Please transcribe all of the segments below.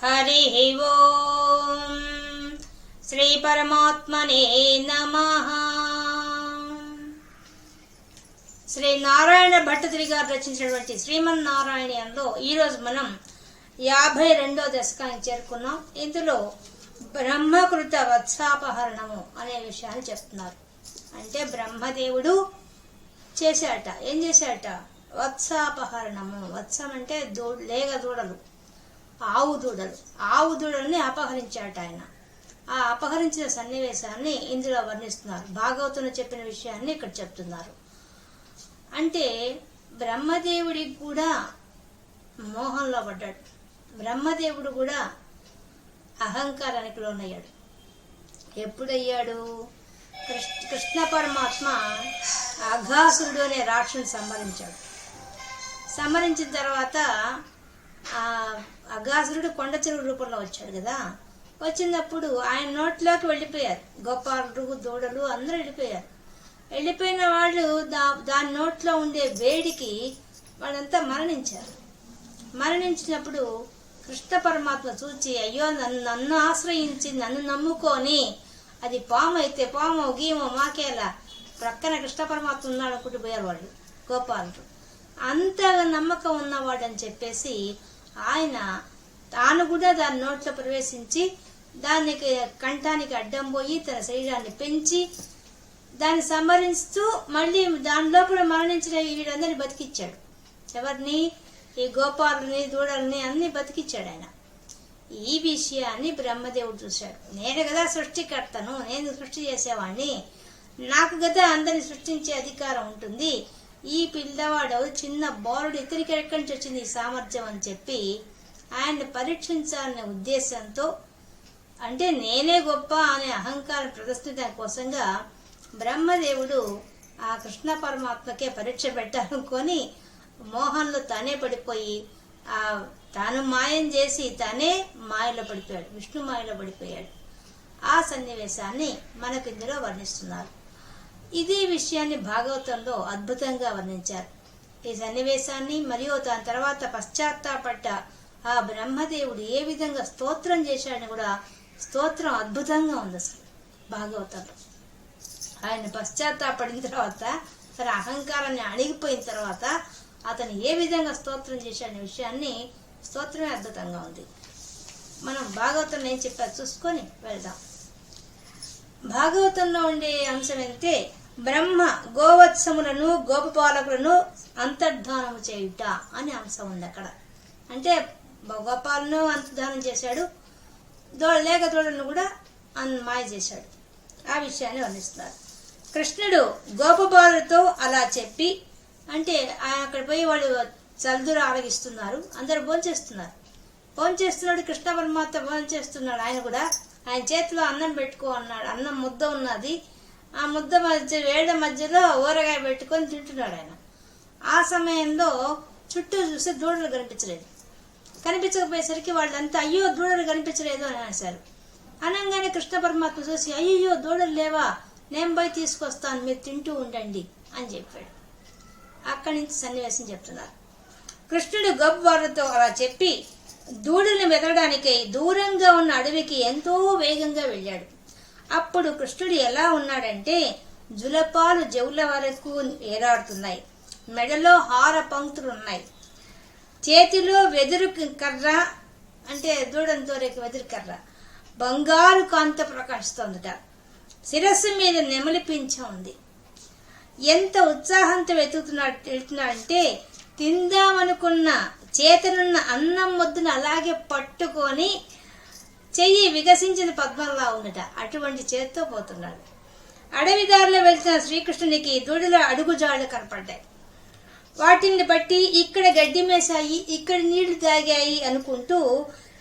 హరి ఓం శ్రీ పరమాత్మనే నమః. శ్రీ నారాయణ భట్టతిరి గారు రచించినటువంటి శ్రీమన్నారాయణీయంలో ఈరోజు మనం 52వ దశకానికి చేరుకున్నాం. ఇందులో బ్రహ్మకృత వత్సాపహరణము అనే విషయాన్ని చెప్తున్నారు. అంటే బ్రహ్మదేవుడు చేశాట. ఏం చేశాట? వత్సాపహరణము. వత్సం అంటే లేగ దూడలు, ఆవు దూడల్ని అపహరించాట ఆయన. ఆ అపహరించిన సన్నివేశాన్ని ఇందులో వర్ణిస్తున్నారు. భాగవతంలో చెప్పిన విషయాన్ని ఇక్కడ చెప్తున్నారు. అంటే బ్రహ్మదేవుడికి కూడా మోహంలో పడ్డాడు. బ్రహ్మదేవుడు కూడా అహంకారానికి లోనయ్యాడు. ఎప్పుడయ్యాడు? కృష్ణ పరమాత్మ అఘాసురుడు అనే రాక్షసుని సంహరించిన తర్వాత ఆ అఘాసురుడు కొండ చెరువు రూపంలో వచ్చాడు కదా. వచ్చినప్పుడు ఆయన నోట్లోకి వెళ్ళిపోయారు. గోపాలుడు, దూడలు అందరూ వెళ్ళిపోయిన వాళ్ళు దాని నోట్లో ఉండే వేడికి వాళ్ళంతా మరణించినప్పుడు కృష్ణ పరమాత్మ చూచి, అయ్యో నన్ను ఆశ్రయించి నన్ను నమ్ముకొని అది పాము అయితే పాము గీమో మాకేలా, ప్రక్కన కృష్ణ పరమాత్మ ఉన్నాడు అనుకుంటూ పోయారు వాళ్ళు గోపాలుడు. అంతగా నమ్మకం ఉన్నవాడని చెప్పేసి ఆయన తాను కూడా దాని నోట్లో ప్రవేశించి దానికి కంఠానికి అడ్డం పోయి తన శరీరాన్ని పెంచి దాన్ని సంహరిస్తూ మళ్ళీ దానిలో కూడా మరణించిన వీళ్ళందరినీ బతికిచ్చాడు. ఎవరిని? ఈ గోపాలుని, దూడల్ని అన్ని బతికిచ్చాడు ఆయన. ఈ విషయాన్ని బ్రహ్మదేవుడు చూశాడు. నేను కదా సృష్టికర్తను, నేను సృష్టి చేసేవాడిని, నాకు కదా అందరిని సృష్టించే అధికారం ఉంటుంది. ఈ పిల్లవాడు చిన్న బాలుడు, ఇతనికి ఎక్కడి నుంచి వచ్చింది ఈ సామర్థ్యం అని చెప్పి ఆయన్ని పరీక్షించాలనే ఉద్దేశంతో, అంటే నేనే గొప్ప అనే అహంకారం ప్రదర్శించడం కోసంగా బ్రహ్మదేవుడు ఆ కృష్ణ పరమాత్మకే పరీక్ష పెట్టాలనుకొని మోహంలో తానే పడిపోయి తాను మాయం చేసి తానే మాయలో పడిపోయాడు, విష్ణు మాయలో పడిపోయాడు. ఆ సన్నివేశాన్ని మనకు ఇందులో వర్ణిస్తున్నారు. ఇదే విషయాన్ని భాగవతంలో అద్భుతంగా వర్ణించారు. ఈ సన్నివేశాన్ని మరియు దాని తర్వాత పశ్చాత్తాపడ్డ ఆ బ్రహ్మదేవుడు ఏ విధంగా స్తోత్రం చేశాడని కూడా, స్తోత్రం అద్భుతంగా ఉంది అసలు భాగవతంలో. ఆయన పశ్చాత్తాపడిన తర్వాత, తన అహంకారాన్ని అణిగిపోయిన తర్వాత అతను ఏ విధంగా స్తోత్రం చేశాడనే విషయాన్ని, స్తోత్రమే అద్భుతంగా ఉంది. మనం భాగవతంలో ఏం చెప్పారు చూసుకొని వెళ్దాం. భాగవతంలో ఉండే అంశం ఏంటంటే బ్రహ్మ గోవత్సములను గోపపాలకులను అంతర్ధానము చేయుట అనే అంశం ఉంది అక్కడ. అంటే గోపాలను అంతర్ధానం చేశాడు, లేక దూడలను కూడా మాయ చేశాడు. ఆ విషయాన్ని వర్ణిస్తున్నారు. కృష్ణుడు గోపబాలుతో అలా చెప్పి, అంటే ఆయన అక్కడ పోయి వాళ్ళు చల్దురు ఆరగిస్తున్నారు, అందరు భోంచేస్తున్నాడు. కృష్ణ పరమాత్మ భోంచేస్తున్నాడు. ఆయన కూడా ఆయన చేతిలో అన్నం పెట్టుకో అన్నాడు. అన్నం ముద్ద ఉన్నది, ఆ ముద్ద వేళ్ల మధ్యలో ఊరగాయ పెట్టుకొని తింటున్నాడు ఆయన. ఆ సమయంలో చుట్టూ చూస్తే దూడలు కనిపించకపోయేసరికి వాళ్ళంతా అయ్యో దూడలు కనిపించలేదు అని అనేశారు. అనగానే కృష్ణ పరమాత్మ చూసి, అయ్యో దూడలు లేవా, నేను పోయి తీసుకొస్తాను, మీరు తింటూ ఉండండి అని చెప్పాడు. అక్కడి నుంచి సన్నివేశం చెప్తున్నారు. కృష్ణుడు గోపబాలుతో అలా చెప్పి దూడల్ని వెతకడానికై దూరంగా ఉన్న అడవికి ఎంతో వేగంగా వెళ్ళాడు. అప్పుడు కృష్ణుడు ఎలా ఉన్నాడంటే, జులపాలు జవుల వరకు ఏలాడుతున్నాయి, మెడలో హార పంక్తులు ఉన్నాయి, చేతిలో వెదురు కర్ర, అంటే దూడంతో వెదురు కర్ర బంగారు కాంత ప్రకాశిస్తోందట, శిరస్సు మీద నెమలి పింఛ ఉంది. ఎంత ఉత్సాహంతో వెళ్తున్నాడంటే తిందామనుకున్న చేతనున్న అన్నం ముద్దను అలాగే పట్టుకొని చెయ్యి వికసించిన పద్మంలా ఉందట, అటువంటి చేతితో పోతున్నాడు. అడవి దారిలో వెళ్తున్న శ్రీకృష్ణునికి దూడల అడుగుజాడలు కనపడ్డాయి. వాటిని బట్టి ఇక్కడ గడ్డి మేసాయి, ఇక్కడ నీళ్లు తాగాయి అనుకుంటూ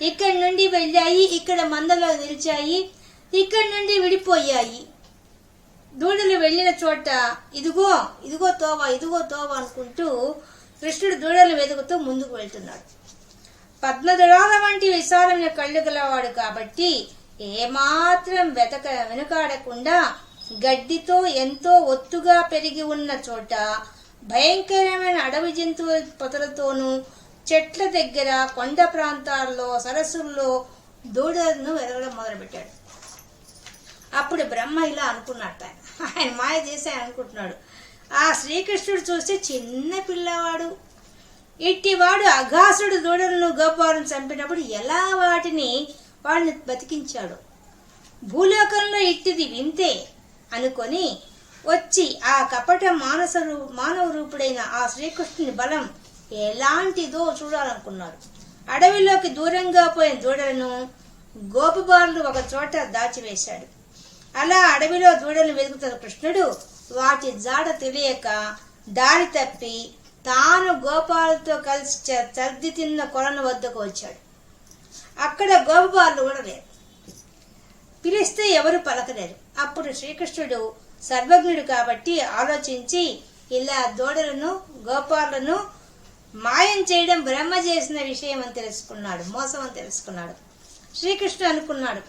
ఇక్కడి నుండి వెళ్ళాయి, ఇక్కడ మందలో నిలిచాయి, ఇక్కడి నుండి విడిపోయాయి. దూడలు వెళ్ళిన చోట ఇదిగో తోవ అనుకుంటూ కృష్ణుడు దూడలు వెతుకుతూ ముందుకు వెళ్తున్నాడు. పద్మదళాల వంటి విశాలమైన కళ్ళు గలవాడు కాబట్టి ఏమాత్రం వెనకాడకుండా గడ్డితో ఎంతో ఒత్తుగా పెరిగి ఉన్న చోట భయంకరమైన అడవి జంతువుల పొదలతోనూ చెట్ల దగ్గర, కొండ ప్రాంతాల్లో, సరస్సుల్లో దూడలను వెరగడం మొదలుపెట్టాడు. అప్పుడు బ్రహ్మ ఇలా అనుకున్నట్ట, ఆయన మాయ చేసి ఆయన అనుకుంటున్నాడు, ఆ శ్రీకృష్ణుడు చూస్తే చిన్న పిల్లవాడు, ఇట్టివాడు అఘాసుడు దూడలను గోపాలను చంపినప్పుడు ఎలా వాడిని బతికించాడు, భూలోకంలో ఇట్టిది వింతే అనుకొని వచ్చి ఆ కపట మానవ రూపుడైన ఆ శ్రీకృష్ణుని బలం ఎలాంటిదో చూడాలనుకున్నాడు. అడవిలోకి దూరంగా పోయిన దూడలను గోపబాలుడు ఒక చోట దాచివేశాడు. అలా అడవిలో దూడలను వెతుకుతున్న కృష్ణుడు వాటి జాడ తెలియక దారి తప్పి తాను గోపాలతో కలిసి సర్ది తిన్న కొలను వద్దకు వచ్చాడు. అక్కడ గోపబాలుడు కూడా లేరు, పిలిస్తే ఎవరు పలకలేరు. అప్పుడు శ్రీకృష్ణుడు సర్వజ్ఞుడు కాబట్టి ఆలోచించి ఇలా దూడలను గోపాలను మాయం చేయడం బ్రహ్మ చేసిన విషయం అని తెలుసుకున్నాడు, మోసం అని తెలుసుకున్నాడు. శ్రీకృష్ణుడు అనుకున్నాడు,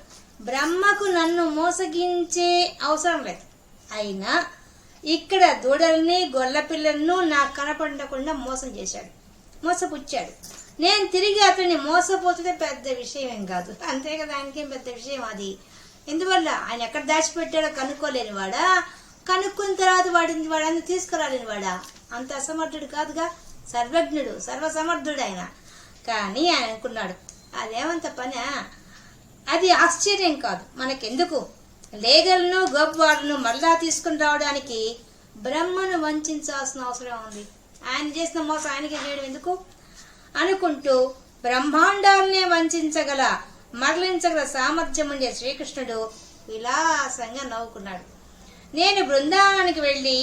బ్రహ్మకు నన్ను మోసగించే అవసరం లేదు, అయినా ఇక్కడ దూడల్ని గొల్ల పిల్లలను నాకు కనపడకుండా మోసం చేశాడు, మోసపుచ్చాడు. నేను తిరిగి అతన్ని మోసపోతే పెద్ద విషయం ఏం కాదు, అంతే కదా, ఆయనకేం పెద్ద విషయం అది. ఎందువల్ల ఆయన ఎక్కడ దాచిపెట్టాడో కనుక్కోలేని వాడా, కనుక్కున్న తర్వాత వాడిని తీసుకురాలేని వాడా, అంత అసమర్థుడు కాదుగా, సర్వజ్ఞుడు సర్వసమర్థుడు ఆయన. కానీ ఆయన అనుకున్నాడు, అదేమంత పని, అది ఆశ్చర్యం కాదు, మనకెందుకు, లేగలను గోపాలను మళ్ళా తీసుకుని రావడానికి బ్రహ్మను వంచాల్సిన అవసరం ఉంది, ఆయన చేసిన మోసం ఆయనకి చేయడం ఎందుకు అనుకుంటూ బ్రహ్మాండాలనే మరలించగల సామర్థ్యం ఉండే శ్రీకృష్ణుడు విలాసంగా నవ్వుకున్నాడు. నేను బృందావనానికి వెళ్ళి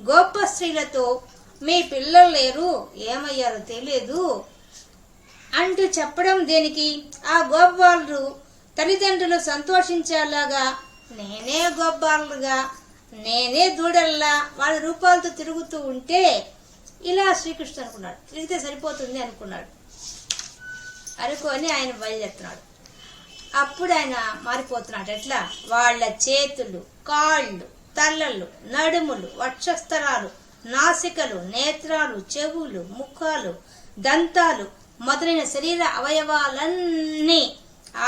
గోప స్త్రీలతో మీ పిల్లలు లేరు, ఏమయ్యారో తెలియదు అంటూ చెప్పడం దేనికి, ఆ గోపాలు తల్లిదండ్రులు సంతోషించేలాగా నేనే గోపాలుగా నేనే దూడల్లా వాళ్ళ రూపాలతో తిరుగుతూ ఉంటే ఇలా శ్రీకృష్ణుడు అనుకున్నాడు, తిరిగితే సరిపోతుంది అనుకున్నాడు. అనుకొని ఆయన బయలుదేరుతున్నాడు. అప్పుడు ఆయన మారిపోతున్నాడు. ఎట్లా, వాళ్ళ చేతులు, కాళ్ళు, తలలు, నడుములు, వక్షస్థలాలు, నాసికలు, నేత్రాలు, చెవులు, ముఖాలు, దంతాలు మొదలైన శరీర అవయవాలన్నీ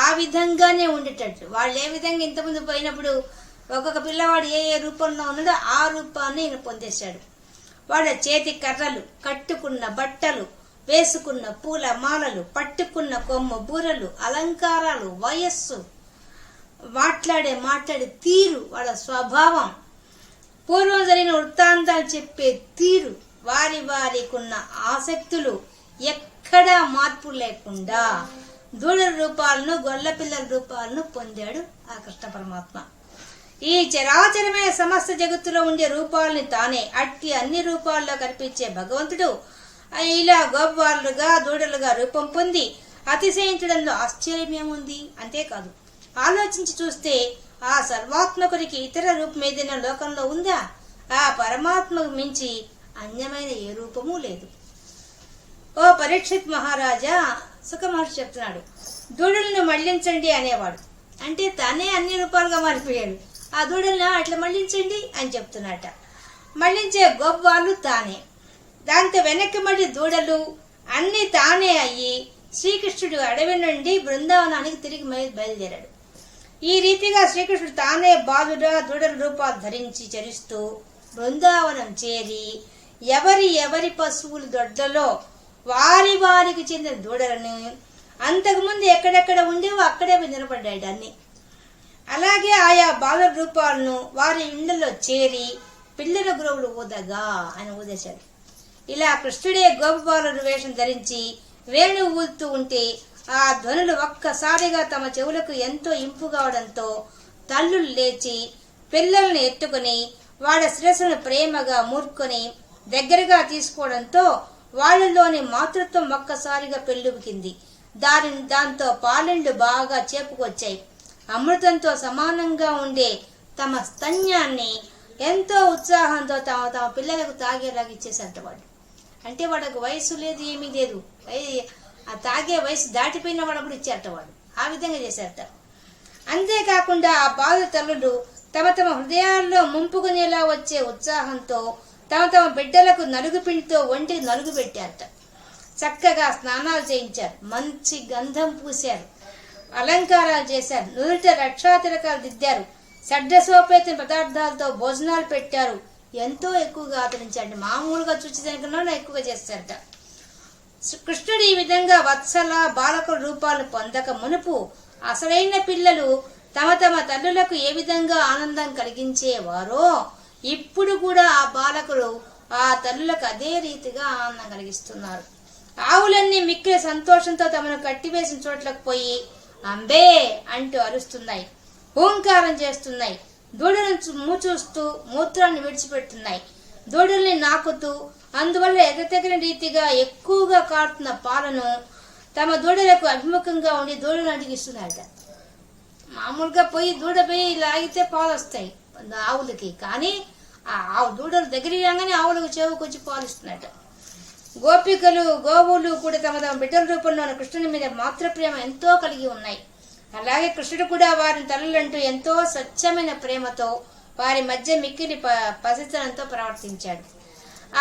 ఆ విధంగానే ఉండేటట్లు, వాళ్ళు ఏ విధంగా ఇంతకుముందు పోయినప్పుడు ఒక్కొక్క పిల్లవాడు ఏ రూపంలో ఉన్నాడో ఆ రూపాన్ని ఈయన పొందేశాడు. వాళ్ళ చేతి కర్రలు, కట్టుకున్న బట్టలు, వేసుకున్న పూల మాలలు, పట్టుకున్న కొమ్మ బూరలు, అలంకారాలు, వయస్సు, మాట్లాడే తీరు, వాళ్ళ స్వభావం, పూర్వం జరిగిన వృత్తాంతాలు చెప్పే తీరు, వారికున్న ఆసక్తులు ఎక్కడా మార్పు లేకుండా దూడల రూపాలను గొల్లపిల్లల రూపాలను పొందాడు ఆ కృష్ణ పరమాత్మ. ఈ చరాచరమైన సమస్త జగత్తులో ఉండే రూపాలని తానే అట్టి అన్ని రూపాల్లో కనిపించే భగవంతుడు ఇలా గోపాలుగా దూడలుగా రూపం పొంది అతిశయించడంలో ఆశ్చర్యమేముంది. అంతేకాదు, ఆలోచించి చూస్తే ఆ సర్వాత్మకుడికి ఇతర రూపం ఏదైనా లోకంలో ఉందా? ఆ పరమాత్మకు మించి అన్యమైన ఏ రూపము లేదు. ఓ పరీక్షిత్ మహారాజా, సుఖ మహర్షి చెప్తున్నాడు, దూడలను మళ్లించండి అనేవాడు, అంటే తనే అన్ని రూపాలుగా మారిపోయాడు. ఆ దూడలను అట్లా మళ్లించండి అని చెప్తున్నట. మళ్లించే గోపాలు తానే, దాంతో వెనక్కి మళ్ళీ దూడలు అన్ని తానే అయ్యి శ్రీకృష్ణుడు అడవి నుండి బృందావనానికి తిరిగి బయలుదేరాడు. ఈ రీతిగా శ్రీకృష్ణుడు తానే బాలుడా దూడల రూపాలు ధరించి చరిస్తూ బృందావనం చేరి ఎవరి పశువులు దొడ్లలో వారికి చెందిన దూడలను అంతకుముందు ఎక్కడెక్కడ ఉండేవో అక్కడే నిలబడ్డాడు అన్ని. అలాగే ఆయా బాలుల రూపాలను వారి ఇళ్లలో చేరి పిల్లల గురువులు ఊదగా ఆయన ఊదేశాడు. ఇలా కృష్ణుడే గోపబాలుడు వేషం ధరించి వేణు ఊదుతూ ఉంటే ఆ ధ్వనులు ఒక్కసారిగా తమ చెవులకు ఎంతో ఇంపు కావడంతో తల్లులు లేచి పిల్లల్ని ఎత్తుకుని వాళ్ళ శిరస్సును ప్రేమగా మూర్కొని దగ్గరగా తీసుకోవడంతో వాళ్ళలోని మాతృత్వం ఒక్కసారిగా పెళ్ళుబికింది. దాంతో పాలెండ్లు బాగా చేపుకొచ్చాయి. అమృతంతో సమానంగా ఉండే తమ స్తన్యాన్ని ఎంతో ఉత్సాహంతో తమ పిల్లలకు తాగేలాగా ఇచ్చేసంట వాడు. అంటే వాడికి వయసు లేదు, ఏమీ లేదు, ఆ తాగే వయసు దాటిపోయిన వాడు కూడా ఇచ్చారట వాడు. ఆ విధంగా చేశారట. అంతేకాకుండా ఆ బాలు తల్లులు తమ హృదయాల్లో ముంపుకునేలా వచ్చే ఉత్సాహంతో తమ బిడ్డలకు నలుగు పిండితో ఒంటికి నలుగు పెట్టారట. చక్కగా స్నానాలు చేయించారు, మంచి గంధం పూశారు, అలంకారాలు చేశారు, నుదుట రక్షాతిలకాలు దిద్దారు, షడ్రసోపేత పదార్థాలతో భోజనాలు పెట్టారు. ఎంతో ఎక్కువగా ఆదరించాడు. మామూలుగా చూసేదానికన్నా ఎక్కువగా చేస్తారట. కృష్ణుడు ఈ విధంగా వత్సల బాలకుల రూపాలను పొందక మునుపు అసలైన పిల్లలు తమ తమ తల్లులకు ఏ విధంగా ఆనందం కలిగించేవారో ఇప్పుడు కూడా ఆ బాలకులు ఆ తల్లులకు అదే రీతిగా ఆనందం కలిగిస్తున్నారు. ఆవులన్నీ మిక్కిలి సంతోషంతో తమను కట్టివేసిన చోట్లకు పోయి అంబే అంటూ అరుస్తున్నాయి, ఓంకారం చేస్తున్నాయి. దూడలను మూచూస్తూ మూత్రాన్ని విడిచిపెడుతున్నాయి. దూడల్ని నాకుతూ అందువల్ల ఎగతగిన రీతిగా ఎక్కువగా కారుతున్న పాలను తమ దూడలకు అభిముఖంగా ఉండి దూడలను అడిగిస్తున్నారట. మామూలుగా దూడ పోయి లాగితే పాలు వస్తాయి ఆవులకి, కానీ ఆ ఆవు దూడలు దగ్గర రాగానే ఆవులకు చెవుకొచ్చి పాలు ఇస్తున్నట. గోపికలు గోవులు కూడా తమ తమ బిడ్డల రూపంలో కృష్ణుని మీద మాతృప్రేమ ఎంతో కలిగి ఉన్నాయి. అలాగే కృష్ణుడు కూడా వారిని తల్లులంటూ ఎంతో స్వచ్ఛమైన ప్రేమతో వారి మధ్య మిక్కిలి పసితనంతో ప్రవర్తించాడు.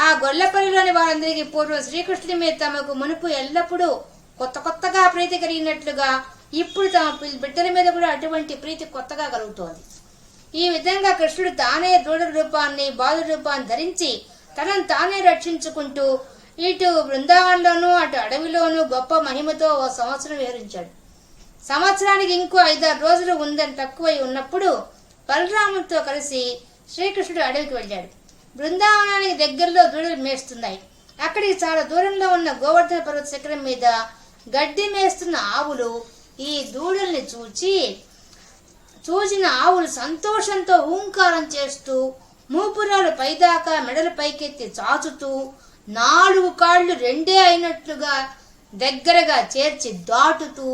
ఆ గొల్లపల్లిలోని వారందరికీ పూర్వం శ్రీకృష్ణుడి మీద తమకు మునుపు ఎల్లప్పుడూ కొత్తగా ప్రీతి కలిగినట్లుగా ఇప్పుడు తమ బిడ్డల మీద కూడా అటువంటి ప్రీతి కొత్తగా కలుగుతోంది. ఈ విధంగా కృష్ణుడు తానే దూడ రూపాన్ని బాలు రూపాన్ని ధరించి తనను తానే రక్షించుకుంటూ ఇటు బృందావనంలోనూ అటు అడవిలోనూ గొప్ప మహిమతో ఓ సంవత్సరం విహరించాడు. సంవత్సరానికి ఇంకో 5-6 రోజులు ఉందని తక్కువై ఉన్నప్పుడు బలరాముడితో కలిసి శ్రీకృష్ణుడు అడవికి వెళ్ళాడు. బృందావనానికి దగ్గరలో దూడలు మేస్తున్నాయి. అక్కడికి చాలా దూరంలో ఉన్న గోవర్ధన పర్వత శిఖరం మీద గడ్డి మేస్తున్న ఆవులు ఈ దూడల్ని చూసిన ఆవులు సంతోషంతో హూంకారం చేస్తూ మూపురాలు పైదాకా మెడలు పైకెత్తి చాచుతూ 4 కాళ్ళు 2 అయినట్లుగా దగ్గరగా చేర్చి దాటుతూ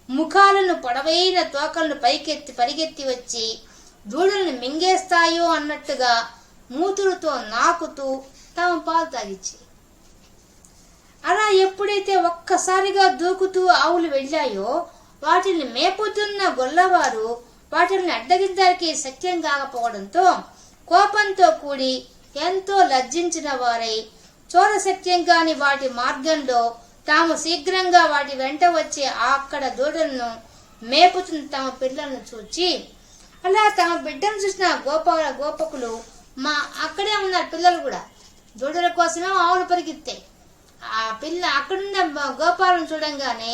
ముఖాలను పొడవైన తోకలను పైకెత్తి పరిగెత్తి వచ్చి దూడలను మింగేస్తాయో అన్నట్టుగా మూతులతో నాకుతూ తమ పాలు తాగిచ్చి, అలా ఎప్పుడైతే ఒక్కసారిగా దూకుతూ ఆవులు వెళ్ళాయో వాటిని మేపుతున్న గొల్లవారు వాటిని అడ్డగించడానికి శక్యం కాకపోవడంతో కోపంతో కూడి ఎంతో లజ్జించిన వారై చోరశక్యం కాని వాటి మార్గంలో తాము శీఘ్రంగా వాటి వెంట వచ్చి అక్కడ దూడలను మేపుతున్న తమ పిల్లలను చూచి, అలా తమ బిడ్డను చూసిన గోపకులు అక్కడే ఉన్నారు. పిల్లలు కూడా దూడల కోసమే ఆవులు పరిగెత్తాయి. ఆ పిల్ల అక్కడున్న గోపాలను చూడంగానే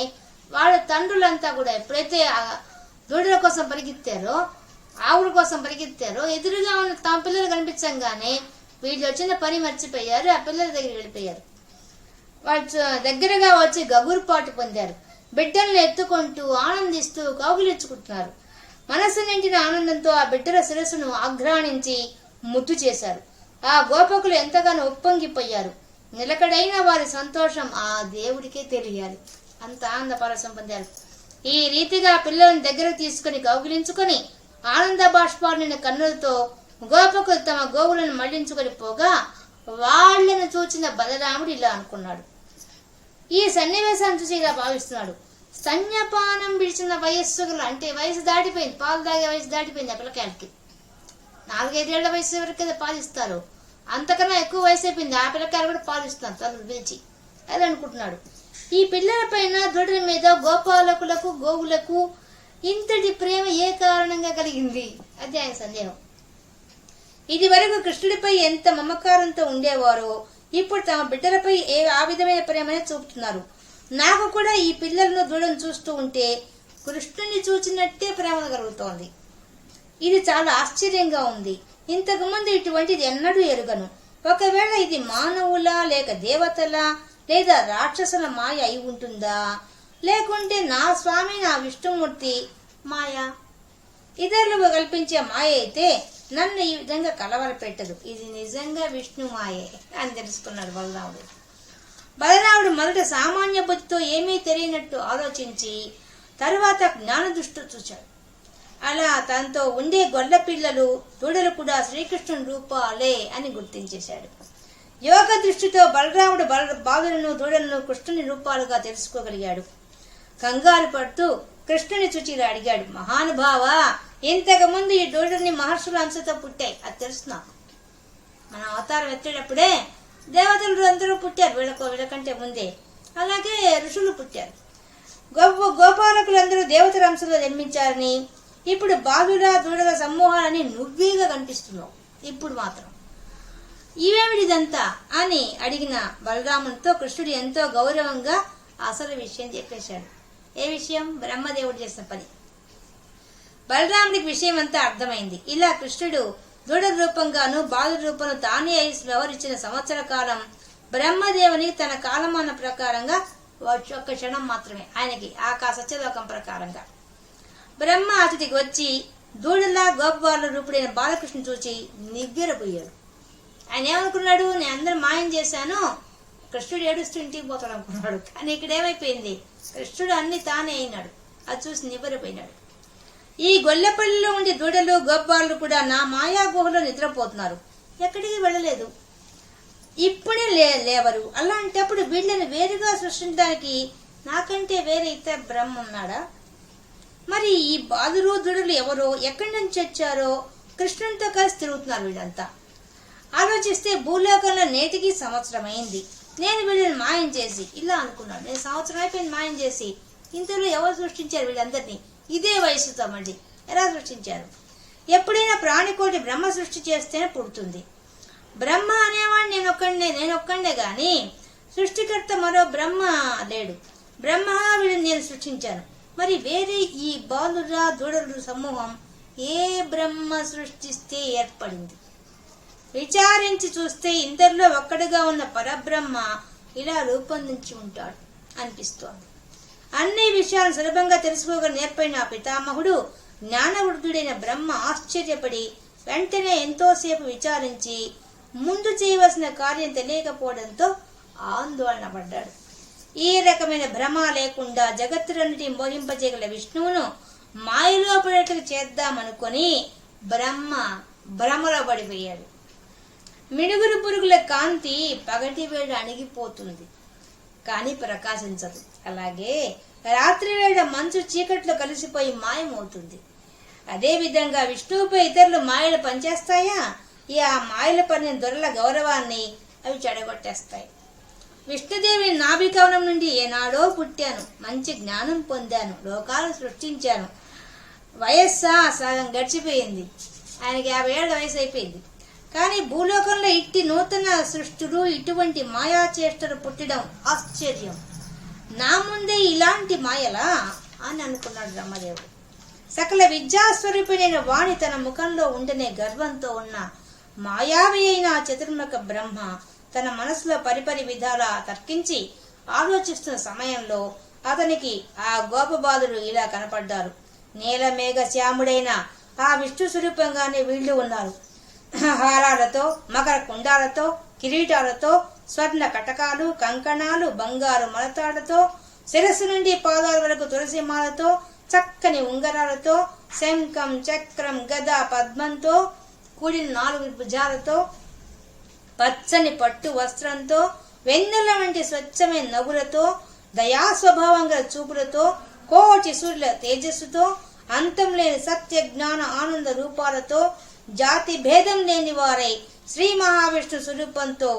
వాళ్ళ తండ్రులంతా కూడా ఎప్పుడైతే దూడల కోసం పరిగెత్తారో ఆవుల కోసం పరిగెత్తారో ఎదురుగా ఉన్న తమ పిల్లలు కనిపించంగానే వీళ్ళు వచ్చిన పని మర్చిపోయారు. ఆ పిల్లల దగ్గరికి వెళ్ళిపోయారు. వాళ్ళు దగ్గరగా వచ్చి గగురుపాటు పొందారు. బిడ్డలను ఎత్తుకుంటూ ఆనందిస్తూ కౌగిలించుకుంటున్నారు. మనస్సు నిండిన ఆనందంతో ఆ బిడ్డల శిరస్సును ఆఘ్రాణించి ముద్దు చేశారు. ఆ గోపకులు ఎంతగానో ఉప్పొంగిపోయారు. నిలకడైన వారి సంతోషం ఆ దేవుడికే తెలియాలి. అంత ఆనంద పరసం పొందారు. ఈ రీతిగా పిల్లలను దగ్గరకు తీసుకుని కౌగిలించుకొని ఆనంద బాష్పాడిన కన్నులతో గోపకులు తమ గోవులను మళ్లించుకొని పోగా వాళ్లను చూచిన బలరాముడు ఇలా అనుకున్నాడు. ఈ సన్నివేశాన్ని చూసి ఇలా భావిస్తున్నాడు. స్తన్యపానం విడిచిన వయస్సులు అంటే వయసు దాటిపోయింది, పాలు తాగే వయసు దాటిపోయింది. ఆ పిల్లకాయలకి 4-5 ఏళ్ల వయసు వరకు కదా పాలిస్తారు. అంతకన్నా ఎక్కువ వయసు అయిపోయింది. ఆ పిల్లకాయలు కూడా పాలిస్తున్నారు తల్లు పిలిచి. అది అనుకుంటున్నాడు. ఈ పిల్లల పైన దూడల మీద గోపాలకులకు గోవులకు ఇంతటి ప్రేమ ఏ కారణంగా కలిగింది? అది ఆయన సందేహం. ఇది వరకు కృష్ణుడిపై ఎంత మమకారంతో ఉండేవారో ఇప్పుడు తమ బిడ్డలపై ఆ విధమైన ప్రేమనే చూపుతున్నారు. నాకు కూడా ఈ పిల్లలను దూడను చూస్తూ ఉంటే కృష్ణుని చూచినట్టే ప్రేమ కలుగుతోంది. ఇది చాలా ఆశ్చర్యంగా ఉంది. ఇంతకు ముందు ఇటువంటిది ఎన్నడూ ఎరుగను. ఒకవేళ ఇది మానవుల లేక దేవతల లేదా రాక్షసుల మాయ అయి ఉంటుందా, లేకుంటే నా స్వామి నా విష్ణుమూర్తి మాయ, ఇతరులు కల్పించే మాయ అయితే నన్ను ఈ విధంగా కలవరపెట్టదు. ఇది నిజంగా విష్ణు మాయే అని తెలుసుకున్నాడు బలరాముడు. బలరాముడు మొదట సామాన్య బుద్ధితో ఏమీ తెలియనట్టు ఆలోచించి తరువాత జ్ఞాన దృష్టితో చూశాడు. అలా తనతో ఉండే గొల్ల పిల్లలు దూడలు కూడా శ్రీకృష్ణుని రూపాలే అని గుర్తించేశాడు. యోగ దృష్టితో బలరాముడు బాలులను దూడలను కృష్ణుని రూపాలుగా తెలుసుకోగలిగాడు. కంగారు పడుతూ కృష్ణుని చూచి ఇలా అడిగాడు. మహానుభావ, ఇంతకు ముందు ఈ దూడల్ని మహర్షుల అంశతో పుట్టాయి, అది తెలుసు నాకు. మన అవతారం ఎత్తేటప్పుడే దేవతలు అందరూ పుట్టారు వీళ్ళకంటే ముందే. అలాగే ఋషులు పుట్టారు. గోపాలకులందరూ దేవతల అంశంలో జన్మించారని, ఇప్పుడు బాలుల దూడల సమూహాలని నువ్వేగా కనిపిస్తున్నావు ఇప్పుడు మాత్రం ఇవేమిటిదంతా అని అడిగిన బలరామునితో కృష్ణుడు ఎంతో గౌరవంగా అసలు విషయం చెప్పేశాడు. ఏ విషయం? బ్రహ్మదేవుడు చేసిన పని. బలరాముడికి విషయం అంతా అర్థమైంది. ఇలా కృష్ణుడు దూడల రూపంగాను బాలుల రూపంలో తానే వ్యవహరించిన సంవత్సర కాలం బ్రహ్మదేవునికి తన కాలమాన ప్రకారంగా ఒక్క క్షణం మాత్రమే. ఆయనకి సత్యలోకం ప్రకారంగా బ్రహ్మ అతిథికి వచ్చి దూడల గోపబాల రూపుడైన బాలకృష్ణ చూచి నిగ్గరపోయాడు. ఆయన ఏమనుకున్నాడు? నేను అందరూ మాయం చేశాను, కృష్ణుడు ఏడుస్తూ ఇంటికి పోతాడు అనుకున్నాడు. కానీ ఇక్కడ ఏమైపోయింది? కృష్ణుడు అన్ని తానే అయినాడు. అది చూసి నివ్వెరపోయినాడు. ఈ గొల్లపల్లిలో ఉండే దూడలు గోపాలు కూడా నా మాయా గుహలో నిద్రపోతున్నారు, ఎక్కడికి వెళ్ళలేదు, ఇప్పుడే లేవరు. అలాంటప్పుడు వీళ్ళని వేరుగా సృష్టించడానికి నాకంటే వేరే ఇతర బ్రహ్మ ఉన్నాడా? మరి ఈ బాలురు దూడలు ఎవరో, ఎక్కడి నుంచి వచ్చారో, కృష్ణునితో కలిసి తిరుగుతున్నారు వీళ్ళంతా. ఆలోచిస్తే భూలోకంలో నేటికి సంవత్సరం అయింది. నేను వీళ్ళని మాయం చేసి ఇలా అనుకున్నాను. నేను సంవత్సరం అయిపోయింది మాయం చేసి. ఇంతలో ఎవరు సృష్టించారు వీళ్ళందరినీ? ఇదే వయసుతో మళ్ళీ ఎలా సృష్టించారు? ఎప్పుడైనా ప్రాణికోటి బ్రహ్మ సృష్టి చేస్తేనే పుడుతుంది. బ్రహ్మ అనేవాడు నేనొక్కడే గాని సృష్టికర్త మరో బ్రహ్మ లేడు. బ్రహ్మ వీళ్ళని నేను సృష్టించాను. మరి వేరే ఈ బాలుర దూడలు సమూహం ఏ బ్రహ్మ సృష్టిస్తే ఏర్పడింది? విచారించి చూస్తే ఇందరిలో ఒక్కడిగా ఉన్న పరబ్రహ్మ ఇలా రూపొందించి ఉంటాడు అనిపిస్తోంది. అన్ని విషయాలు సులభంగా తెలుసుకోగల నేర్పైన పితామహుడు జ్ఞానవృద్ధుడైన బ్రహ్మ ఆశ్చర్యపడి వెంటనే ఎంతోసేపు విచారించి ముందు చేయవలసిన కార్యం తెలియకపోవడంతో ఆందోళన పడ్డాడు. ఈ రకమైన భ్రమ లేకుండా జగత్తులన్నిటిని మోహింపజేయగల విష్ణువును మాయలో పడేట్లు చేద్దామనుకొని బ్రహ్మ భ్రమలో పడిపోయాడు. మిడుగురు పురుగుల కాంతి పగటి వేళ అణిగిపోతుంది కానీ ప్రకాశించదు. అలాగే రాత్రి వేళ మంచు చీకట్లో కలిసిపోయి మాయమవుతుంది. అదే విధంగా విష్ణువుపై ఇతరులు మాయలు పనిచేస్తాయా? ఆ మాయల పని దొరల గౌరవాన్ని అవి చెడగొట్టేస్తాయి. విష్ణుదేవి నాభికవనం నుండి ఏనాడో పుట్టాను, మంచి జ్ఞానం పొందాను, లోకాలను సృష్టించాను. వయస్సా సగం గడిచిపోయింది. ఆయనకి 50 ఏళ్ల వయసు అయిపోయింది. కానీ భూలోకంలో ఇట్టి నూతన సృష్టులు ఇటువంటి మాయా చేష్టలు పుట్టడం ఆశ్చర్యం. నా ముందే ఇలాంటి మాయలా అని అనుకున్నాడు బ్రహ్మదేవుడు. సకల విద్యాస్వరూపుడైన వాణి తన ముఖంలో ఉండనే గర్వంతో ఉన్న మాయావి అయిన చతుర్ముఖ బ్రహ్మ తన మనసులో పరిపరి విధాలా తర్కించి ఆలోచిస్తున్న సమయంలో అతనికి ఆ గోపబాలుడు ఇలా కనపడ్డారు. నీల మేఘ శ్యాముడైన ఆ విష్ణు స్వరూపంగానే వీళ్ళు ఉన్నారు. హారాలతో, మకర కుండాలతో, కిరీటాలతో, స్వర్ణ కటకాలు, కంకణాలు, బంగారు మలతాడతో, శిరస్సు నుండి పాదాల వరకు తులసి మాలతో, చక్కని ఉంగరాలతో, శంఖం, చక్రం, గద, పద్మంతో కూడిన 4 భుజాలతో, పచ్చని పట్టు వస్త్రంతో, వెన్నెల వంటి స్వచ్ఛమైన నవ్వులతో, దయా స్వభావం గల చూపులతో, కోటి సూర్యుల తేజస్సుతో, అంతం లేని సత్య జ్ఞాన ఆనంద రూపాలతో, జాతి భేదం లేని వారై శ్రీ మహావిష్ణు స్వరూపంతో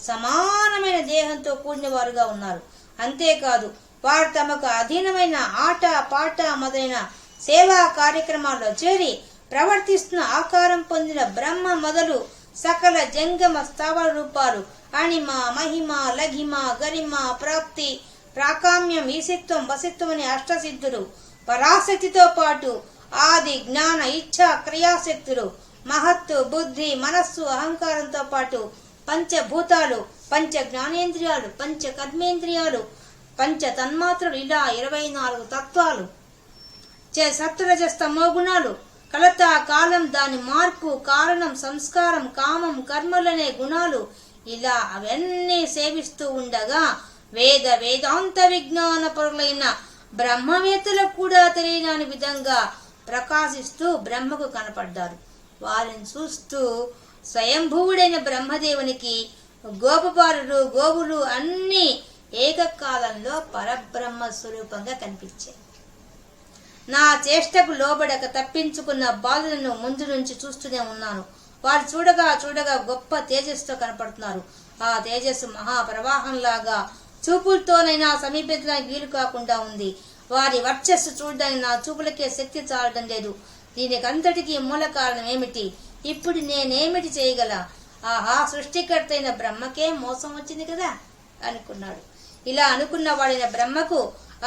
సమానమైన దేహంతో కూడిన వారుగా ఉన్నారు. అంతేకాదు వారు తమకు అధీనమైన ఆట పాట మొదలైన సేవా కార్యక్రమాల్లో చేరి ప్రవర్తిస్తున్న ఆకారం పొందిన బ్రహ్మ మొదలు సకల జంగమ స్థావర రూపాలు అణిమ, మహిమ, లఘిమ, గరిమ, ప్రాప్తి, ప్రాకామ్యం, ఈశిత్వం, వసిత్వం అనే అష్టసిద్ధులు, పరాశక్తితో పాటు ఆది జ్ఞాన ఇచ్ఛ క్రియాశక్తులు, మహత్తు, బుద్ధి, మనస్సు, అహంకారంతో పాటు పంచభూతాలు, పంచ జ్ఞానేంద్రియాలు, పంచ కర్మేంద్రియాలు, పంచ తన్మాత్రలు, ఇలా 24 తత్వాలు, సత్వరజస్తమో గుణాలు, కలత, కాలం, దాని మార్పు, కారణం, సంస్కారం, కామం, కర్మలనే గుణాలు, ఇలా అవన్నీ సేవిస్తూ ఉండగా వేదాంత విజ్ఞాన పరులైన బ్రహ్మవేత్తలకు కూడా తెలియని విధంగా ప్రకాశిస్తూ బ్రహ్మకు కనపడ్డారు. వారిని చూస్తూ స్వయంభువుడైన బ్రహ్మదేవునికి గోపబాలుడు, గోవులు అన్ని ఏకకాలంలో పరబ్రహ్మ స్వరూపంగా కనిపించాయి. నా చేష్టకు లోబడక తప్పించుకున్న బాలులను ముందు నుంచి చూస్తూనే ఉన్నాను. వారు చూడగా చూడగా గొప్ప తేజస్సుతో కనపడుతున్నారు. ఆ తేజస్సు మహాప్రవాహంలాగా చూపులతోనైనా సమీపించడానికి వీలు కాకుండా ఉంది. వారి వర్చస్సు చూడడానికి నా చూపులకే శక్తి చాలడం లేదు. దీనికి అంతటికీ మూల కారణం ఏమిటి? ఇప్పుడు నేనేమిటి చేయగల? ఆహా, సృష్టికర్త అయిన బ్రహ్మకే మోసం వచ్చింది కదా అనుకున్నాడు. ఇలా అనుకున్న వాడిన బ్రహ్మకు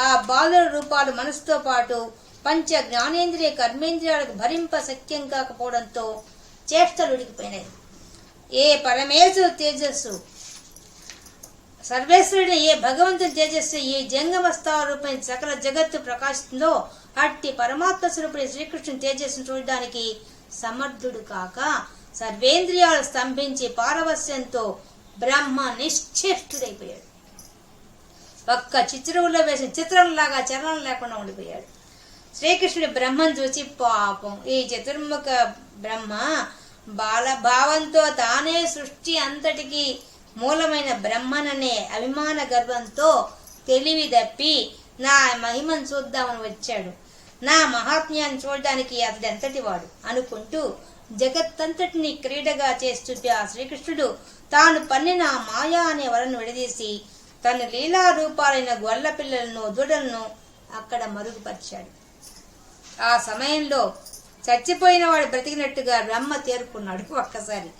ఆ బాలుర రూపాలు మనసుతో పాటు పంచ జ్ఞానేంద్రియ కర్మేంద్రియాలకు భరింప శక్యం కాకపోవడంతో చేష్టలు ఉడికిపోయినాయి. ఏ పరమేశ్వరు తేజస్సు, సర్వేశ్వరుని ఏ భగవంతుని తేజస్సు ఈ జంగమస్థావ రూపమైన సకల జగత్తు ప్రకాశిస్తుందో అట్టి పరమాత్మ స్వరూపుడి శ్రీకృష్ణుని తేజస్సును చూడడానికి సమర్థుడు కాక సర్వేంద్రియాలు స్తంభించి పారవస్యంతో బ్రహ్మ నిశ్చేష్టుడైపోయాడు. ఒక్క చిత్రంలో వేసిన చిత్రంలాగా చలనం లేకుండా ఉండిపోయాడు. శ్రీకృష్ణుడి బ్రహ్మను చూసి పాపం ఈ చతుర్ముఖ బ్రహ్మ భావంతో తానే సృష్టి అంతటికి మూలమైన బ్రహ్మననే అభిమాన గర్వంతో తెలివి తప్పి నా మహిమను చూద్దామని వచ్చాడు, నా మహాత్మ్యాన్ని చూడడానికి అతడు ఎంతటి వాడు అనుకుంటూ జగత్తంతటిని క్రీడగా చేస్తుంటే ఆ శ్రీకృష్ణుడు తాను పన్నిన మాయా అనే వలను విడదీసి తన లీలా రూపాలైన గొల్ల పిల్లలను దూడలను అక్కడ మరుగుపరిచాడు. ఆ సమయంలో చచ్చిపోయిన వాడు బ్రతికినట్టుగా బ్రహ్మ తేరుకున్నాడు. ఒక్కసారి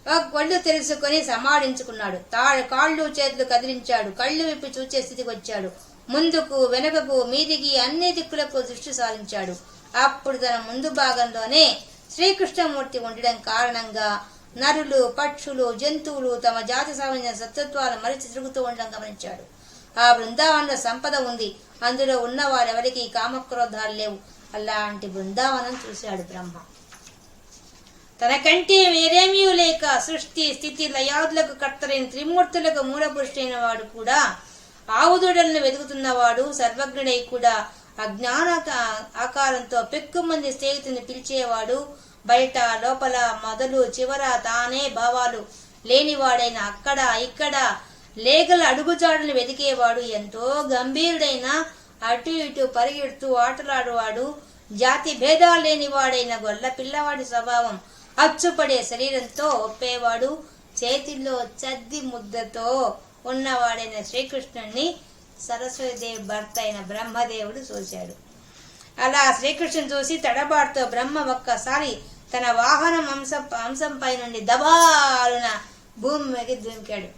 ఒక కళ్ళు తెలుసుకొని సమాడించుకున్నాడు. కాళ్ళు చేతులు కదిలించాడు. కళ్ళు విప్పి చూచే స్థితికి వచ్చాడు. ముందుకు వెనుకకు మీదికి అన్ని దిక్కులకు దృష్టి సారించాడు. అప్పుడు తన ముందు భాగంలోనే శ్రీకృష్ణమూర్తి ఉండడం కారణంగా నరులు, పక్షులు, జంతువులు తమ జాతి సంబంధించిన సత్వత్వాలు మరిచి తిరుగుతూ ఉండడం గమనించాడు. ఆ బృందావనంలో సంపద ఉంది. అందులో ఉన్న వారెవరికి కామక్రోధాలు లేవు. అలాంటి బృందావనం చూశాడు బ్రహ్మ. తనకంటే వేరేమీ లేక సృష్టి స్థితి లయాదులకు కర్తలైన త్రిమూర్తులకు మూలపురుషుడైన వాడు కూడా ఆవుదూడలను వెతుకుతున్నవాడు సర్వజ్ఞుడై కూడా అజ్ఞాన ఆకారంతో పెక్కుమంది స్నేహితుని పిలిచేవాడు, బయట లోపల మొదలు చివర తానే భావాలు లేనివాడైన అక్కడ ఇక్కడ లేగల అడుగుజాడులు వెతికేవాడు, ఎంతో గంభీరుడైన అటు ఇటు పరిగెడుతూ ఆటలాడువాడు, జాతి భేదాలు లేనివాడైన గొల్ల పిల్లవాడి స్వభావం అచ్చుపడే శరీరంతో ఒప్పేవాడు, చేతిలో చద్ది ముద్దతో ఉన్నవాడైన శ్రీకృష్ణుణ్ణి సరస్వతీదేవి భర్త అయిన బ్రహ్మదేవుడు చూశాడు. అలా శ్రీకృష్ణుని చూసి తడబాటుతో బ్రహ్మ ఒక్కసారి తన వాహనం అంశంపై నుండి దబాలున భూమి మీద దుంకాడు.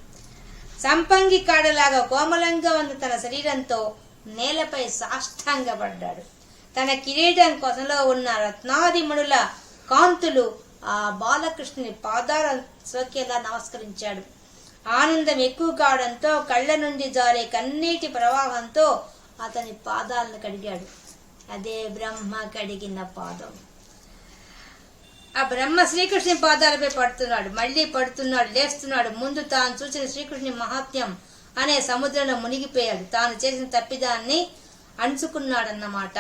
సంపంగి కాడలాగా కోమలంగా ఉన్న తన శరీరంతో నేలపై సాష్టాంగపడ్డాడు. తన కిరీటం కొసలో ఉన్న రత్నాదిమణుల కాంతులు ఆ బాలకృష్ణుని పాదాల సోకేలా నమస్కరించాడు. ఆనందం ఎక్కువ కావడంతో కళ్ళ నుండి జారే కన్నీటి ప్రవాహంతో అతని పాదాలను కడిగాడు. అదే బ్రహ్మ కడిగిన పాదం. ఆ బ్రహ్మ శ్రీకృష్ణుని పాదాలపై పడుతున్నాడు, మళ్ళీ పడుతున్నాడు, లేస్తున్నాడు. ముందు తాను చూసిన శ్రీకృష్ణుని మహాత్మ్యం అనే సముద్రంలో మునిగిపోయాడు. తాను చేసిన తప్పిదాన్ని అంచుకున్నాడన్నమాట.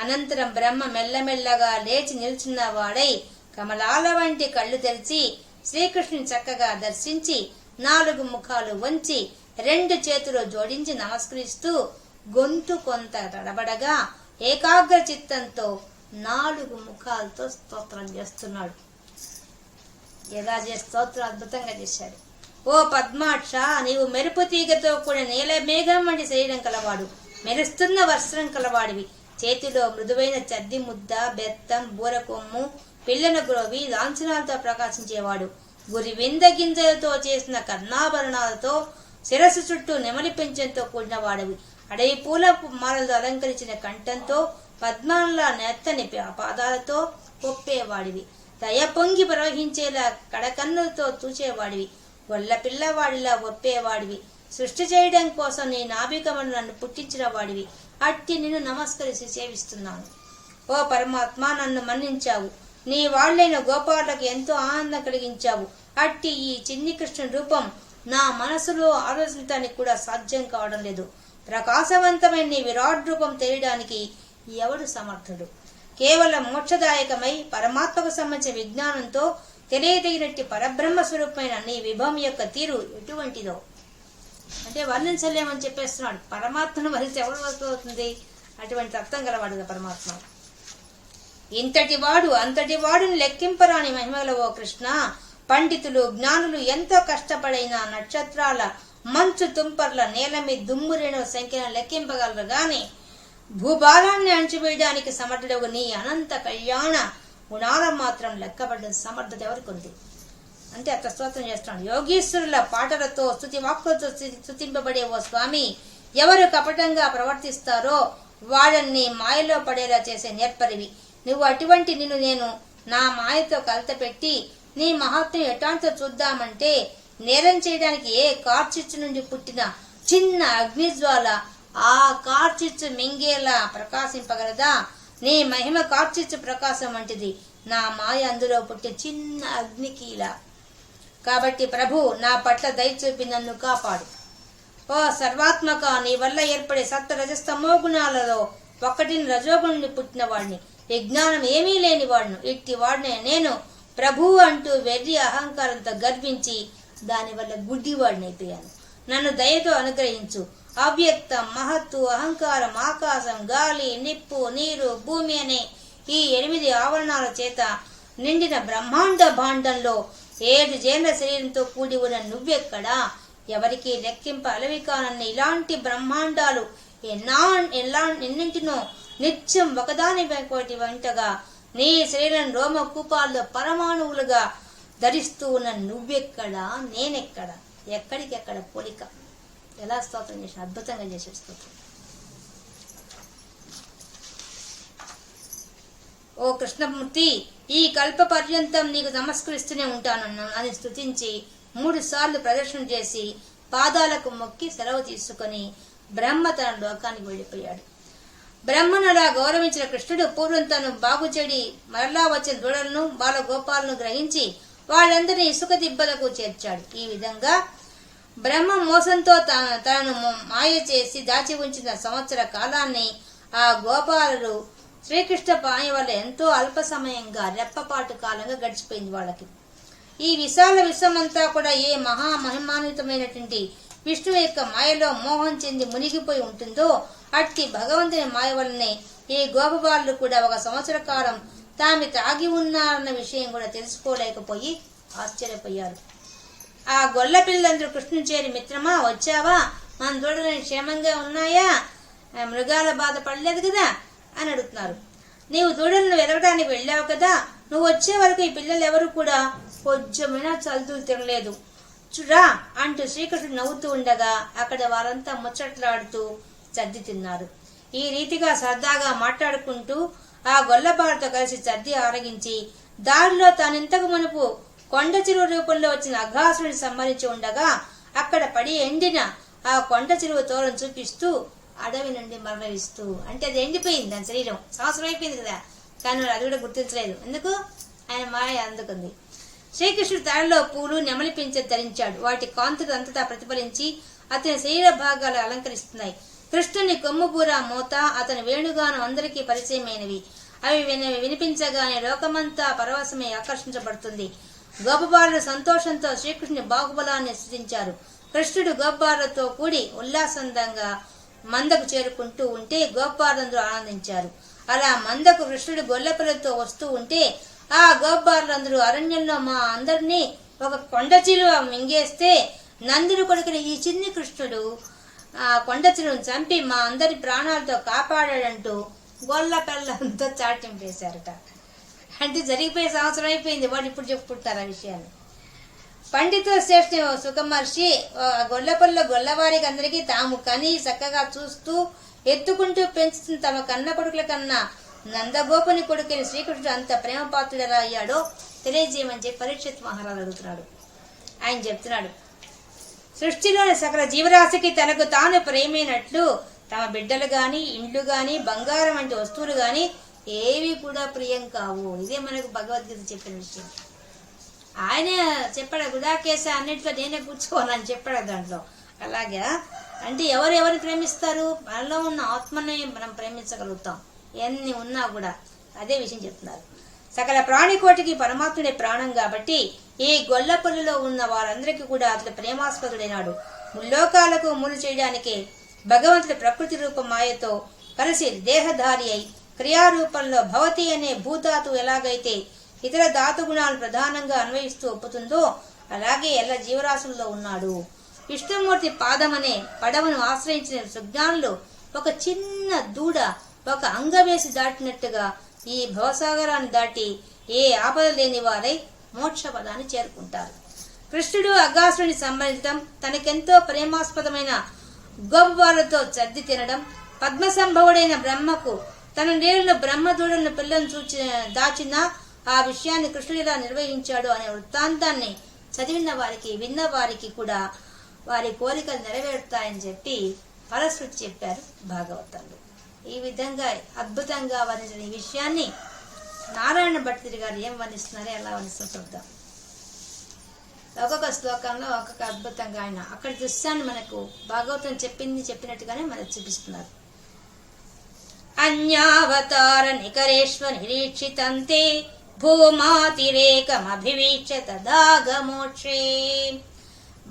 అనంతరం బ్రహ్మ మెల్లమెల్లగా లేచి నిల్చున్న వాడై కమలాల వంటి కళ్ళు తెరిచి శ్రీకృష్ణుని చక్కగా దర్శించి 4 ముఖాలు వంచి 2 చేతులు జోడించి నమస్కరిస్తూ గొంతు కొంత తడబడగా ఏకాగ్ర చిత్తంతో 4 ముఖాలతో స్తోత్రం చేస్తున్నాడు. ఎలా స్తోత్రం అద్భుతంగా చేశాడు. ఓ పద్మాక్ష, నీవు మెరుపు తీగతో కూడిన నీల మేఘం వంటి శరీరం కలవాడు, మెరుస్తున్న వస్త్రం కలవాడివి. చేతిలో మృదువైన చద్ది ముద్ద, బెత్తం, బూరకొమ్ము, పిల్లన గ్రోవి లాంఛనాలతో ప్రకాశించేవాడు. గురి వింద గింజలతో చేసిన కర్ణాభరణాలతో శిరస్సు చుట్టూ నెమలి పెంచంతో కూడిన వాడవి. అడవి పూల మాలతో అలంకరించిన కంఠంతో పద్మాల నెత్తని పాదాలతో ఒప్పేవాడివి. దయ పొంగి ప్రవహించేలా కడకన్నులతో చూచేవాడివి. గొల్ల పిల్లవాడిలా ఒప్పేవాడివి. సృష్టి చేయడం కోసం నీ నాభికమను నన్ను పుట్టించిన వాడివి. అట్టి నిన్ను నమస్కరించి సేవిస్తున్నాను. ఓ పరమాత్మ, నన్ను మన్నించావు. నీ వాళ్ళైన గోపాలకు ఎంతో ఆనందం కలిగించావు. అట్టి ఈ చిన్ని కృష్ణుని రూపం నా మనసులో ఆలోచించడానికి కూడా సాధ్యం కావడం లేదు. ప్రకాశవంతమైన నీ విరాట్ రూపం తెలియడానికి ఎవడు సమర్థుడు? కేవలం మోక్షదాయకమై పరమాత్మకు సంబంధించిన విజ్ఞానంతో తెలియదగినట్టి పరబ్రహ్మ స్వరూపమైన నీ విభవం యొక్క తీరు ఎటువంటిదో అంటే వర్ణించలేమని చెప్పేస్తున్నాడు. పరమాత్మను వరిస్తే ఎవరు వస్తూ అవుతుంది? అటువంటి అర్థం గలవాడు పరమాత్మ. ఇంతటి వాడు అంతటి వాడుని లెక్కింపరాని మహిమల ఓ కృష్ణ. పండితులు జ్ఞానులు ఎంతో కష్టపడైన నక్షత్రాల మంచు తుంపర్ల నేల మీద దుమ్మురేణు సంఖ్యను లెక్కింపగలరు గాని భూభారాన్ని అణచివేయడానికి సమర్థుడవు నీ అనంత కళ్యాణ గుణాల మాత్రం లెక్కబడిన సమర్థత ఎవరికి ఉంది అంటే అట్లా స్తోత్రం చేస్తున్నాడు. యోగీశ్వరుల పాటలతో స్తుతి వాక్కులతో స్తుతింపబడే ఓ స్వామి, ఎవరు కపటంగా ప్రవర్తిస్తారో వాళ్ళని మాయలో పడేలా చేసే నేర్పరివి నువ్వు. అటువంటి నిన్ను నేను నా మాయతో కలత పెట్టి నీ మహాత్మ్యం ఎటాంతో చూద్దామంటే నేరం చేయడానికి ఏ కార్చిచ్చు నుండి పుట్టిన చిన్న అగ్నిజ్వాల ఆ కార్చిచ్చు మింగేలా ప్రకాశింపగలదా? నీ మహిమ కార్చిచ్చు ప్రకాశం వంటిది, నా మాయ అందులో పుట్టి చిన్న అగ్నికీల. కాబట్టి ప్రభు నా పట్ల దయ చూపి నన్ను కాపాడు. ఓ సర్వాత్మక, నీ వల్ల ఏర్పడే సత్వ రజస్తమో గుణాలలో ఒక్కటిని రజోగుణుని పుట్టిన వాడిని, విజ్ఞానం ఏమీ లేని వాడును. ఇట్టి వాడిని నేను ప్రభు అంటూ వెర్రి అహంకారంతో గర్వించి దానివల్ల గుడ్డివాడిని అయిపోయాను. నన్ను దయతో అనుగ్రహించు. అవ్యక్తం, మహత్తు, అహంకారం, ఆకాశం, గాలి, నిప్పు, నీరు, భూమి అనే ఈ 8 ఆవరణాల చేత నిండిన బ్రహ్మాండ భాండంలో 7 జేంద్ర శరీరంతో కూడి ఉన్న నువ్వెక్కడా? ఎవరికి లెక్కింప అలవి కానన్న ఇలాంటి బ్రహ్మాండాలు ఎన్నింటినో నిత్యం ఒకదాని వెంటగా నీ శరీరం రోమ కూపాల్లో పరమాణువులుగా ధరిస్తూ ఉన్న నువ్వెక్కడా, నేనెక్కడా? ఎక్కడికెక్కడ పోలిక. ఎలా స్తోత్రం చేసిన, అద్భుతంగా చేసే స్తోత్రం. ఓ కృష్ణమూర్తి, ఈ కల్ప పర్యంతం నీకు నమస్కరిస్తూనే ఉంటానన్నా అని స్తుతించి 3 సార్లు ప్రదర్శన చేసి పాదాలకు మొక్కి సెలవు తీసుకుని బ్రహ్మ తన లోకానికి వెళ్ళిపోయాడు. బ్రహ్మను అలా గౌరవించిన కృష్ణుడు పూర్వం తను బాగుచెడి మరలా వచ్చిన దూడలను బాలగోపాలను గ్రహించి వాళ్ళందరినీ ఇసుక దిబ్బలకు చేర్చాడు. ఈ విధంగా బ్రహ్మ మోసంతో తనను మాయ చేసి దాచి ఉంచిన సంవత్సర కాలాన్ని ఆ గోపాలుడు శ్రీకృష్ణ పాయ వల్ల ఎంతో అల్ప సమయంగా రెప్పపాటు కాలంగా గడిచిపోయింది వాళ్ళకి. ఈ విశాల విశ్వమంతా కూడా ఏ మహిమాన్వితమైనటువంటి విష్ణువు యొక్క మాయలో మోహం చెంది మునిగిపోయి ఉంటుందో అట్టి భగవంతుని మాయ వల్లనే ఈ గోపబాలుడు కూడా 1 సంవత్సర కాలం తాము తాగి ఉన్నారన్న విషయం కూడా తెలుసుకోలేకపోయి ఆశ్చర్యపోయారు. ఆ గొల్ల పిల్లలందరూ కృష్ణుని చేరి, మిత్రమా వచ్చావా? మన దూడలని క్షేమంగా ఉన్నాయా? మృగాల బాధ పడలేదు కదా అని అడుగుతున్నారు. నీవు దూడలను వెతకడానికి వెళ్ళావు కదా, నువ్వు వచ్చే వరకు ఈ పిల్లలు ఎవరు కూడా కొంచెమైనా చల్తులు తినలేదు చూడా అంటూ శ్రీకృష్ణుడు నవ్వుతూ ఉండగా అక్కడ వారంతా ముచ్చట్లాడుతూ సర్ది తిన్నారు. ఈ రీతిగా సరదాగా మాట్లాడుకుంటూ ఆ గొల్లబాలతో కలిసి సర్ది ఆరగించి దారిలో తానింతకు మునుపు కొండ చిరువు రూపంలో వచ్చిన అఘాసురుని సంహరించి ఉండగా అక్కడ పడి ఎండిన ఆ కొండ చిరువు తోలను చూపిస్తూ అడవి నుండి మరణిస్తూ, అంటే అది ఎండిపోయింది, దాని శరీరం సంవత్సరం అయిపోయింది కదా, కానీ అది కూడా గుర్తించలేదు. ఎందుకు? ఆయన మాయ అందుకుంది. శ్రీకృష్ణుడు తనలో పూలు నెమలి పింఛ ధరించాడు. వాటి కాంతులు అంతటా ప్రతిఫలించి అతని శరీర భాగాలు అలంకరిస్తున్నాయి. కృష్ణుని కొమ్ముబూర మోత, అతని వేణుగానం అందరికీ పరిచయమైనవి. అవి వినిపించగానే లోకమంతా పరవశమై ఆకర్షించబడుతుంది. గోపబాలుడు సంతోషంతో శ్రీకృష్ణుని బాహుబలాన్ని స్తుతించారు. కృష్ణుడు గోపాలతో కూడి ఉల్లాసందంగా మందకు చేరుకుంటూ ఉంటే గోపాలందరూ ఆనందించారు. అలా మందకు కృష్ణుడు గొల్లపిల్లలతో వస్తూ ఉంటే ఆ గోపాలందరూ అరణ్యంలో మా అందరినీ ఒక కొండ చిలువ మింగేస్తే నందుని కొడుకుని ఈ చిన్ని కృష్ణుడు ఆ కొండ చిలువను చంపి మా అందరి ప్రాణాలతో కాపాడాడంటూ గొల్ల పిల్లలతో చాటింపేశారట. అంటే జరిగిపోయే సంవత్సరం అయిపోయింది, వాడు ఇప్పుడు చెప్పుకుంటారు ఆ విషయాన్ని. పండిత శ్రేష్ఠ సుఖమహర్షి గొల్లపల్లిలో గొల్లవారికి అందరికీ తాము కని చక్కగా చూస్తూ ఎత్తుకుంటూ పెంచుతున్న తమ కన్న కొడుకుల కన్నా నందగోపుని కొడుకుని శ్రీకృష్ణుడు అంత ప్రేమ పాత్రుడు ఎలా అయ్యాడో తెలియజేయమని చెప్పి పరీక్షిత్ మహారాజు అడుగుతున్నాడు. ఆయన చెప్తున్నాడు, సృష్టిలోని సకల జీవరాశికి తనకు తాను ప్రేమైనట్లు తమ బిడ్డలు గాని, ఇండ్లు గాని, బంగారం వంటి వస్తువులు గాని ఏవి కూడా ప్రియం కావు. ఇదే మనకు భగవద్గీత చెప్పిన విషయం. ఆయనే చెప్పాడు, గుడాకేశ అన్నింటిలో నేనే కూర్చోవాలని చెప్పాడు దాంట్లో. అలాగే అంటే ఎవరెవరిని ప్రేమిస్తారు? మనలో ఉన్న ఆత్మని మనం ప్రేమించగలుగుతాం, ఎన్ని ఉన్నా కూడా. అదే విషయం చెప్తున్నారు. సకల ప్రాణికోటికి పరమాత్ముడే ప్రాణం కాబట్టి ఈ గొల్లపల్లిలో ఉన్న వారందరికీ కూడా అతడు ప్రేమాస్పదుడైనాడు. ముల్లోకాలకు మూలు చేయడానికే భగవంతుడి ప్రకృతి రూప మాయతో కలిసి దేహధారి అయి క్రియారూపంలో భవతి అనే భూధాతు ఎలాగైతే ఇతర ధాతు గుణాలు ప్రధానంగా అన్వయిస్తూ ఒప్పుతుందో అలాగే ఎలా జీవరాశుల్లో ఉన్నాడు. విష్ణుమూర్తి పాదమనే పడవను ఆశ్రయించిన సుజ్ఞానులు ఒక చిన్న దూడ ఒక అంగవేసి దాటినట్టుగా ఈ భవసాగరాన్ని దాటి ఏ ఆపద లేని వారై మోక్ష పదాన్ని చేరుకుంటారు. కృష్ణుడు అఘాసురుని సంబంధించడం, తనకెంతో ప్రేమాస్పదమైన గోపబాలతో సర్ది తినడం, పద్మసంభవుడైన బ్రహ్మకు తన నీళ్ళలో బ్రహ్మదూడలను పిల్లలను దాచిన ఆ విషయాన్ని కృష్ణుడు ఇలా నిర్వహించాడు అనే వృత్తాంతాన్ని చదివిన వారికి విన్న వారికి కూడా వారి కోరికలు నెరవేరుతాయని చెప్పి ఫలశ్రుతి చెప్పారు భాగవతంలో. ఈ విధంగా అద్భుతంగా వర్ణించిన ఈ విషయాన్ని నారాయణ భట్టిరి గారు ఏం వర్ణిస్తున్నారో ఎలా వర్ణిస్తారో చూద్దాం. ఒక్కొక్క శ్లోకంలో ఒక్కొక్క అద్భుతంగా ఆయన అక్కడి దృశ్యాన్ని మనకు భాగవతం చెప్పినట్టుగానే మనకు చూపిస్తున్నారు. అన్యావతార నికరేష్వ నిరీక్షితంతే భూమాతిరేకమభివీక్ష తదాగమోక్షే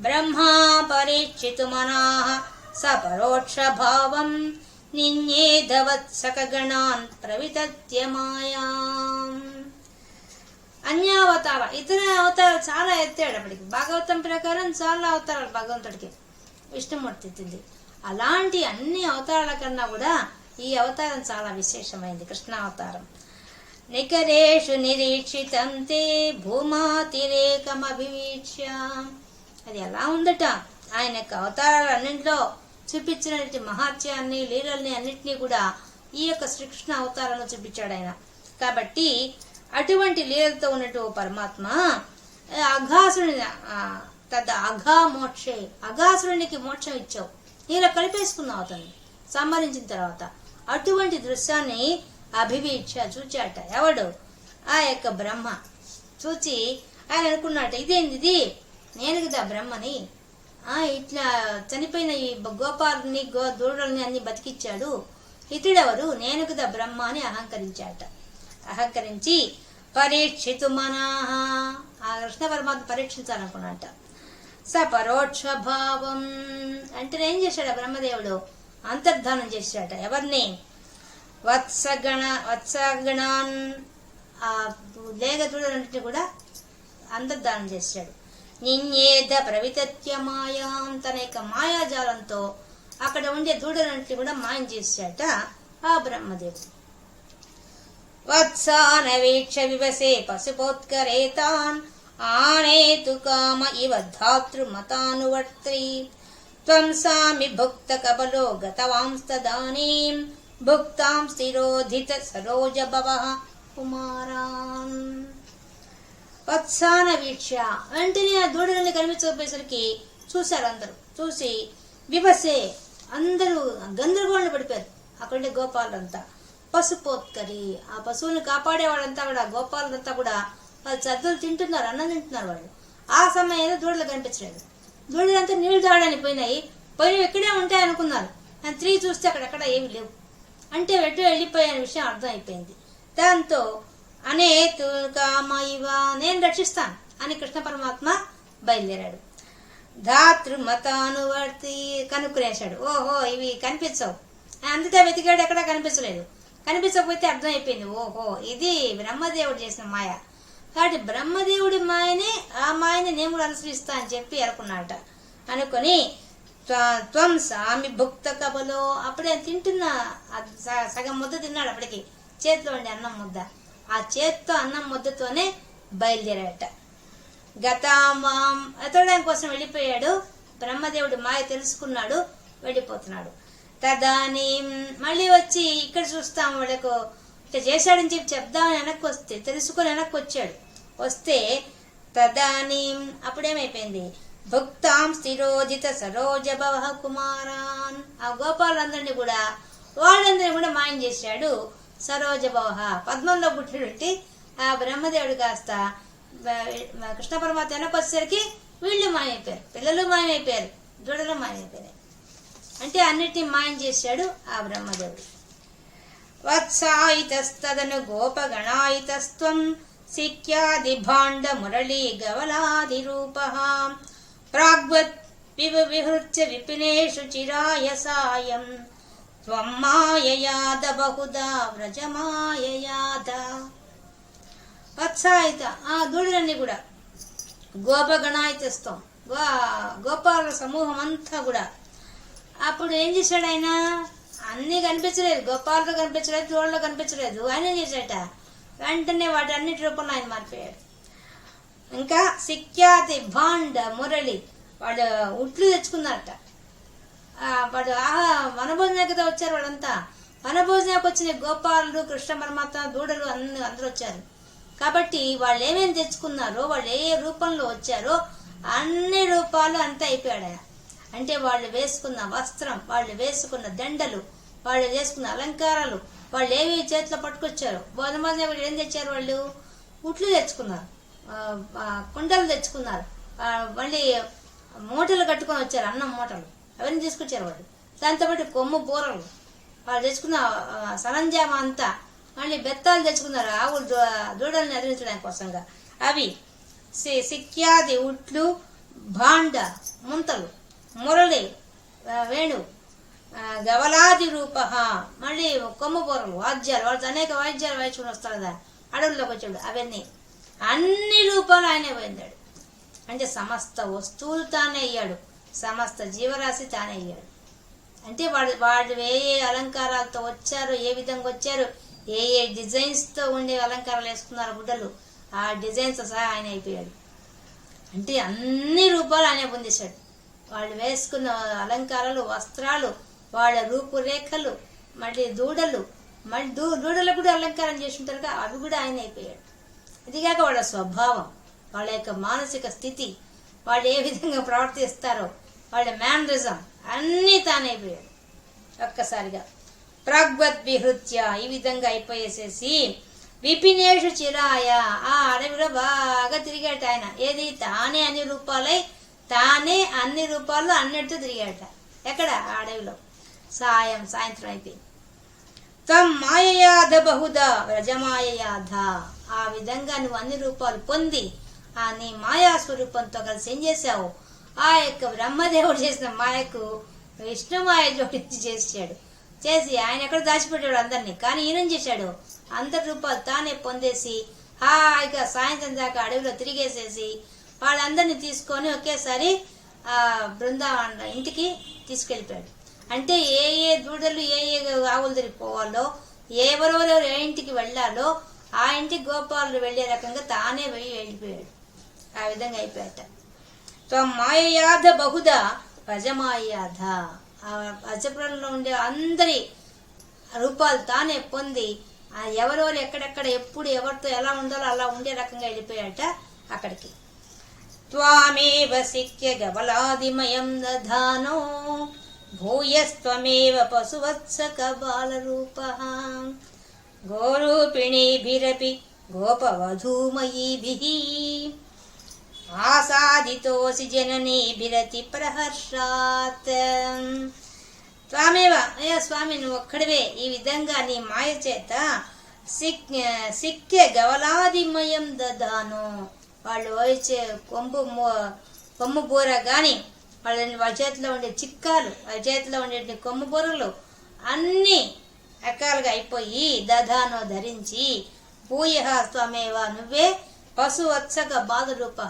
బ్రహ్మా పరీక్షితుమనాః స పరోక్ష భావం నిన్యేధవత్సకగణాన్ ప్రవితత్య మాయాం. అన్యావతార ఇతర అవతారాలు చాలా ఎత్తాడు. అప్పటికి భాగవతం ప్రకారం చాలా అవతారాలు భగవంతుడికి విష్ణుమూర్తి ఎత్తింది. అలాంటి అన్ని అవతారాల కన్నా కూడా ఈ అవతారం చాలా విశేషమైంది, కృష్ణావతారం. నికరేషు నిరీక్షితం తే భూమాతిరేకమభివీక్ష్య. అది ఎలా ఉందట, ఆయన యొక్క అవతారాలన్నింటిలో చూపించినటువంటి మహాత్యాన్ని లీలల్ని అన్నింటినీ కూడా ఈ యొక్క శ్రీకృష్ణ అవతారంలో చూపించాడు ఆయన. కాబట్టి అటువంటి లీలతో ఉన్నట్టు పరమాత్మ అఘాసురుని అఘామోక్షే అఘాసురునికి మోక్షం ఇచ్చావు, ఇలా కలిపేసుకున్నావు అతన్ని సంహరించిన తర్వాత. అటువంటి దృశ్యాన్ని అభివీక్ష చూచాట. ఎవడు? ఆ యొక్క బ్రహ్మ చూచి ఆయన అనుకున్నట్ట, ఇదేంది, నేను కదా బ్రహ్మని, ఇట్లా చనిపోయిన ఈ గోపాలని దూడల్ని అన్ని బతికిచ్చాడు, ఇతడెవరు, నేను కదా బ్రహ్మ అని అహంకరించాట. అహంకరించి పరీక్షితు మనాః, ఆ కృష్ణ పరమాత్మ పరీక్షించాలనుకున్నట. స పరోక్ష భావం అంటే ఏం చేశాడు బ్రహ్మదేవుడు? అంతర్ధానం చేశాట. ఎవరిని? వత్సగణాన్, ఆ లేగ దూడలన్నింటినీ కూడా అంతర్ధానం చేశాడు. నిన్యేద ప్రవితత్య మాయాం, తన యొక్క మాయాజాలంతో అక్కడ ఉండే దూడలన్నింటినీ కూడా మాయం చేశాట ఆ బ్రహ్మదేవుడు. వత్సానవీక్ష వివసే పశుపోత్కరేతాన్ ఆనేతు కామ ఇవ ధాతృమతానువర్త్రి త్వం సామి భుక్త కబలో గతవాంస్తదానీం భుక్తాం స్థిరోధిత సరోజ భవః కుమారాన్. వత్సాన వీక్ష వెంటనే ఆ దూడలని కనిపించకపోయేసరికి చూశారు అందరూ. చూసి వివసే అందరూ గందరగోళం పడిపోయారు అక్కడుండే గోపాలంతా. పశుపోత్కరి, ఆ పశువుని కాపాడే వాళ్ళంతా కూడా గోపాలంతా కూడా వాళ్ళు సద్దులు తింటున్నారు, అన్నం తింటున్నారు వాళ్ళు. ఆ సమయంలో దూడలు కనిపించలేదు. దూడలంతా నీళ్లు తాగడానికి పోయినాయి ఇక్కడే ఉంటాయి అనుకున్నారు. నేను తిరిగి చూస్తే అక్కడెక్కడ ఏమి లేవు. అంటే వెంట వెళ్ళిపోయిన విషయం అర్థం అయిపోయింది. దాంతో అనేతు కామ ఇవ, నేను రక్షిస్తాను అని కృష్ణ పరమాత్మ బయలుదేరాడు. ధాతృమతానువర్తి కనుక్కునేశాడు. ఓహో ఇవి కనిపించవు, అందుకే వెతికాడు, ఎక్కడా కనిపించలేదు. కనిపించకపోతే అర్థం అయిపోయింది, ఓహో ఇది బ్రహ్మదేవుడు చేసిన మాయ. కాబట్టి బ్రహ్మదేవుడి మాయనే, ఆ మాయని నేను కూడా అనుసరిస్తా అని చెప్పి అనుకున్నాట. అనుకొని త్వం సామి భుక్త కబలో, అప్పుడే తింటున్న సగం ముద్ద తిన్నాడు. అప్పటికి చేతిలో ఉండే అన్నం ముద్ద, ఆ చేత్తో అన్నం ముద్దతోనే బయలుదేరాట. గతామాం ఎతడానికి కోసం వెళ్ళిపోయాడు. బ్రహ్మదేవుడు మాయ తెలుసుకున్నాడు, వెళ్ళిపోతున్నాడు. తదాని మళ్ళీ వచ్చి ఇక్కడ చూస్తాం వాళ్ళకు ఇట్లా చేశాడని చెప్పి చెప్దామని వెనక్కి వస్తే, తెలుసుకొని వెనక్కి వచ్చాడు. వస్తే తదాని అప్పుడేమైపోయింది, భుక్తాం స్థిరోజిత సరోజ భవః కుమారాన్, ఆ గోపాలందరినీ కూడా వాళ్ళందరినీ కూడా మాయం చేశాడు. సరోజ భవః పద్మంలో పుట్టినటువంటి ఆ బ్రహ్మదేవుడు కాస్త కృష్ణ పరమాత్మ వెనక్కి వచ్చేసరికి వీళ్ళు మాయమైపోయారు, పిల్లలు మాయమైపోయారు, దూడలు మాయమైపోయారు. అంటే అన్నిటినీ మాయం చేశాడు ఆ బ్రహ్మదేవుడు. వత్సాయితస్తదను గోపగణాయితస్త్వం సిక్యాది భాండ మురళీ గవలాది రూపః ప్రాగ్వత్ విహృత్య విపినేషు చిరాయ సాయం త్వం మాయయాద బహుదా వ్రజమాయయాద. వత్సాయిత ఆ దూడలన్నీ కూడా గోపగణాయితస్త్వం గోపాల సమూహం అంతా కూడా. అప్పుడు ఏం చేశాడు ఆయన? అన్నీ కనిపించలేదు, గోపాలతో కనిపించలేదు, దూడలో కనిపించలేదు. ఆయన ఏం చేశాట? వెంటనే వాటి అన్నిటి రూపంలో ఆయన మారిపోయాడు. ఇంకా సిక్యాతి భాండ మురళి వాడు ఉట్లు తెచ్చుకున్నారట. వాడు వనభోజనానికి కదా వచ్చారు వాళ్ళంతా. వనభోజనానికి వచ్చిన గోపాలుడు, కృష్ణ పరమాత్మ, దూడలు అందరూ వచ్చారు. కాబట్టి వాళ్ళు ఏమేమి తెచ్చుకున్నారో, వాళ్ళు ఏ రూపంలో వచ్చారో అన్ని రూపాలు అంతా అయిపోయాడు ఆయన. అంటే వాళ్ళు వేసుకున్న వస్త్రం, వాళ్ళు వేసుకున్న దండలు, వాళ్ళు వేసుకున్న అలంకారాలు, వాళ్ళు ఏవి చేతిలో పట్టుకొచ్చారు. భోజనం ఏం తెచ్చారు? వాళ్ళు ఉట్లు తెచ్చుకున్నారు, కుండలు తెచ్చుకున్నారు, మళ్ళీ మూటలు కట్టుకొని వచ్చారు, అన్నం మూటలు అవన్నీ తీసుకొచ్చారు వాళ్ళు. దాంతోపాటు కొమ్ము బూరలు, వాళ్ళు తెచ్చుకున్న సరంజామా అంతా, మళ్ళీ బెత్తాలు తెచ్చుకున్నారు ఆవులు దూడల్ని అదిలించడానికి కోసంగా. అవి సిక్యాది ఉట్లు, భాండ ముంతలు, మురళి, వేణు, గవలాది రూప, మళ్ళీ కొమ్ము బూరలు, వాద్యాలు, వాళ్ళతో అనేక వాయిద్యాలు వాయించుకుని వస్తారు కదా అడవుల్లోకి వచ్చాడు. అవన్నీ అన్ని రూపాలు ఆయనే పొందాడు. అంటే సమస్త వస్తువులు తానే అయ్యాడు, సమస్త జీవరాశి తానే అయ్యాడు. అంటే వాళ్ళు ఏ ఏ అలంకారాలతో వచ్చారో, ఏ విధంగా వచ్చారు, ఏ ఏ డిజైన్స్తో ఉండే అలంకారాలు వేసుకున్నారు గుడ్డలు, ఆ డిజైన్స్ సహా ఆయన అయిపోయాడు. అంటే అన్ని రూపాలు ఆయనే పొందేశాడు. వాళ్ళు వేసుకున్న అలంకారాలు, వస్త్రాలు, వాళ్ళ రూపురేఖలు, మళ్ళీ దూడలు, మళ్ళీ దూడలకు కూడా అలంకారం చేసి ఉంటారుగా, అవి కూడా ఆయన అయిపోయాడు. ఇదిగాక వాళ్ళ స్వభావం, వాళ్ళ యొక్క మానసిక స్థితి, వాళ్ళు ఏ విధంగా ప్రవర్తిస్తారో, వాళ్ళ మేనరిజం అన్నీ తానైపోయాడు ఒక్కసారిగా. ప్రాగ్వద్విహృత్య ఈ విధంగా అయిపోయేసేసి విపినేషు చిరాయ ఆ అడవిలో బాగా తిరిగాట ఆయన. ఏది? తానే అన్ని రూపాలై, తానే అన్ని రూపాల్లో అన్నిటితో తిరిగాట. ఎక్కడ? ఆ అడవిలో. సాయంత్రం అయిపోయింది. తం మాయయాధ బహుదా వ్రజమాయయాధ, ఆ విధంగా నువ్వు అన్ని రూపాలు పొంది ఆ నీ మాయా స్వరూపంతో కలిసి ఏం చేశావు? ఆ యొక్క బ్రహ్మదేవుడు చేసిన మాయకు విష్ణుమాయ జోడించి చేసి ఆయన ఎక్కడ దాచిపెట్టాడు అందరినీ. కానీ ఈయనం చేశాడు, అందరి రూపాలు తానే పొందేసి హాయిగా సాయంత్రం దాకా అడవిలో తిరిగేసేసి వాళ్ళందరినీ తీసుకొని ఒకేసారి ఆ బృందావన ఇంటికి తీసుకెళ్ళిపోయాడు. అంటే ఏ ఏ దూడలు ఏ ఏ ఆవులు తిరిగిపోవాలో, ఎవరెవరెవరు ఏ ఇంటికి వెళ్ళాలో ఆ ఇంటికి గోపాలుడు వెళ్లే రకంగా తానే వెళ్ళిపోయాడు. ఆ విధంగా అయిపోయాట. మాయయాధ బహుదా వ్రజమాయయాధ, ఆ అజపురంలో ఉండే అందరి రూపాలు తానే పొంది ఎవరెవరు ఎక్కడెక్కడ ఎప్పుడు ఎవరితో ఎలా ఉండాలో అలా ఉండే రకంగా వెళ్ళిపోయాట అక్కడికి. త్వామేవ సిక్య గబలాదిమయం దధానో భూయస్త్వమేవ పశువత్సక బాలరూపః గోరూపిణీభిరపి గోపవధూమయీభిః ఆసాదితోసి జననీభిరతి ప్రహర్షాత్. త్వామేవ, అయ్యా స్వామి నువ్వు ఒక్కడివే ఈ విధంగా నీ మాయ చేత సిక్కె గవలాదిమయం దదాను, వాళ్ళు వచ్చే కొమ్ము బూర గాని, వాళ్ళ చేతిలో ఉండే చిక్కాలు, వాళ్ళ చేతిలో ఉండే కొమ్ము బూరలు అన్ని రకాలుగా అయిపోయి దధానో ధరించి భూయ స్వమేవ నువ్వే పశువత్సక బాధరూప,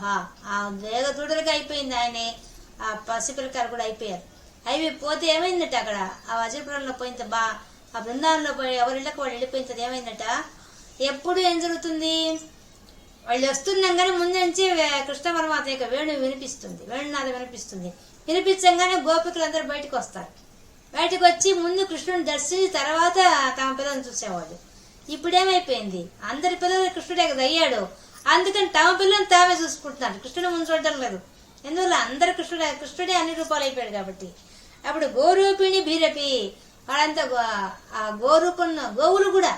ఆ వేగదూడలుగా అయిపోయింది ఆయనే. ఆ పసిపిల్లకారు కూడా అయిపోయారు. అవి పోతే ఏమైందట అక్కడ ఆ వజ్రపురంలో పోయినంత ఆ బృందావనంలో పోయి ఎవరిళ్ళకి వాళ్ళు వెళ్ళిపోయినంత ఏమైందట. ఎప్పుడు ఏం జరుగుతుంది? వాళ్ళు వస్తున్నాం కానీ ముందు నుంచి కృష్ణ పరమాత్మ యొక్క వేణునాదం వినిపిస్తుంది. వినిపించంగానే గోపికలందరూ బయటకు వస్తారు. బయటకు వచ్చి ముందు కృష్ణుని దర్శించి తర్వాత తమ పిల్లల్ని చూసేవాళ్ళు. ఇప్పుడేమైపోయింది? అందరి పిల్లలు కృష్ణుడే కదా అయ్యాడు, అందుకని తమ పిల్లల్ని తామే చూసుకుంటున్నారు, కృష్ణుడు ముందు చూడడం లేదు. ఎందువల్ల? అందరు కృష్ణుడే అన్ని రూపాలు అయిపోయాడు కాబట్టి. అప్పుడు గోరూపిణి భీరపి, వాళ్ళంతా ఆ గోరూపన్న గోవులు కూడా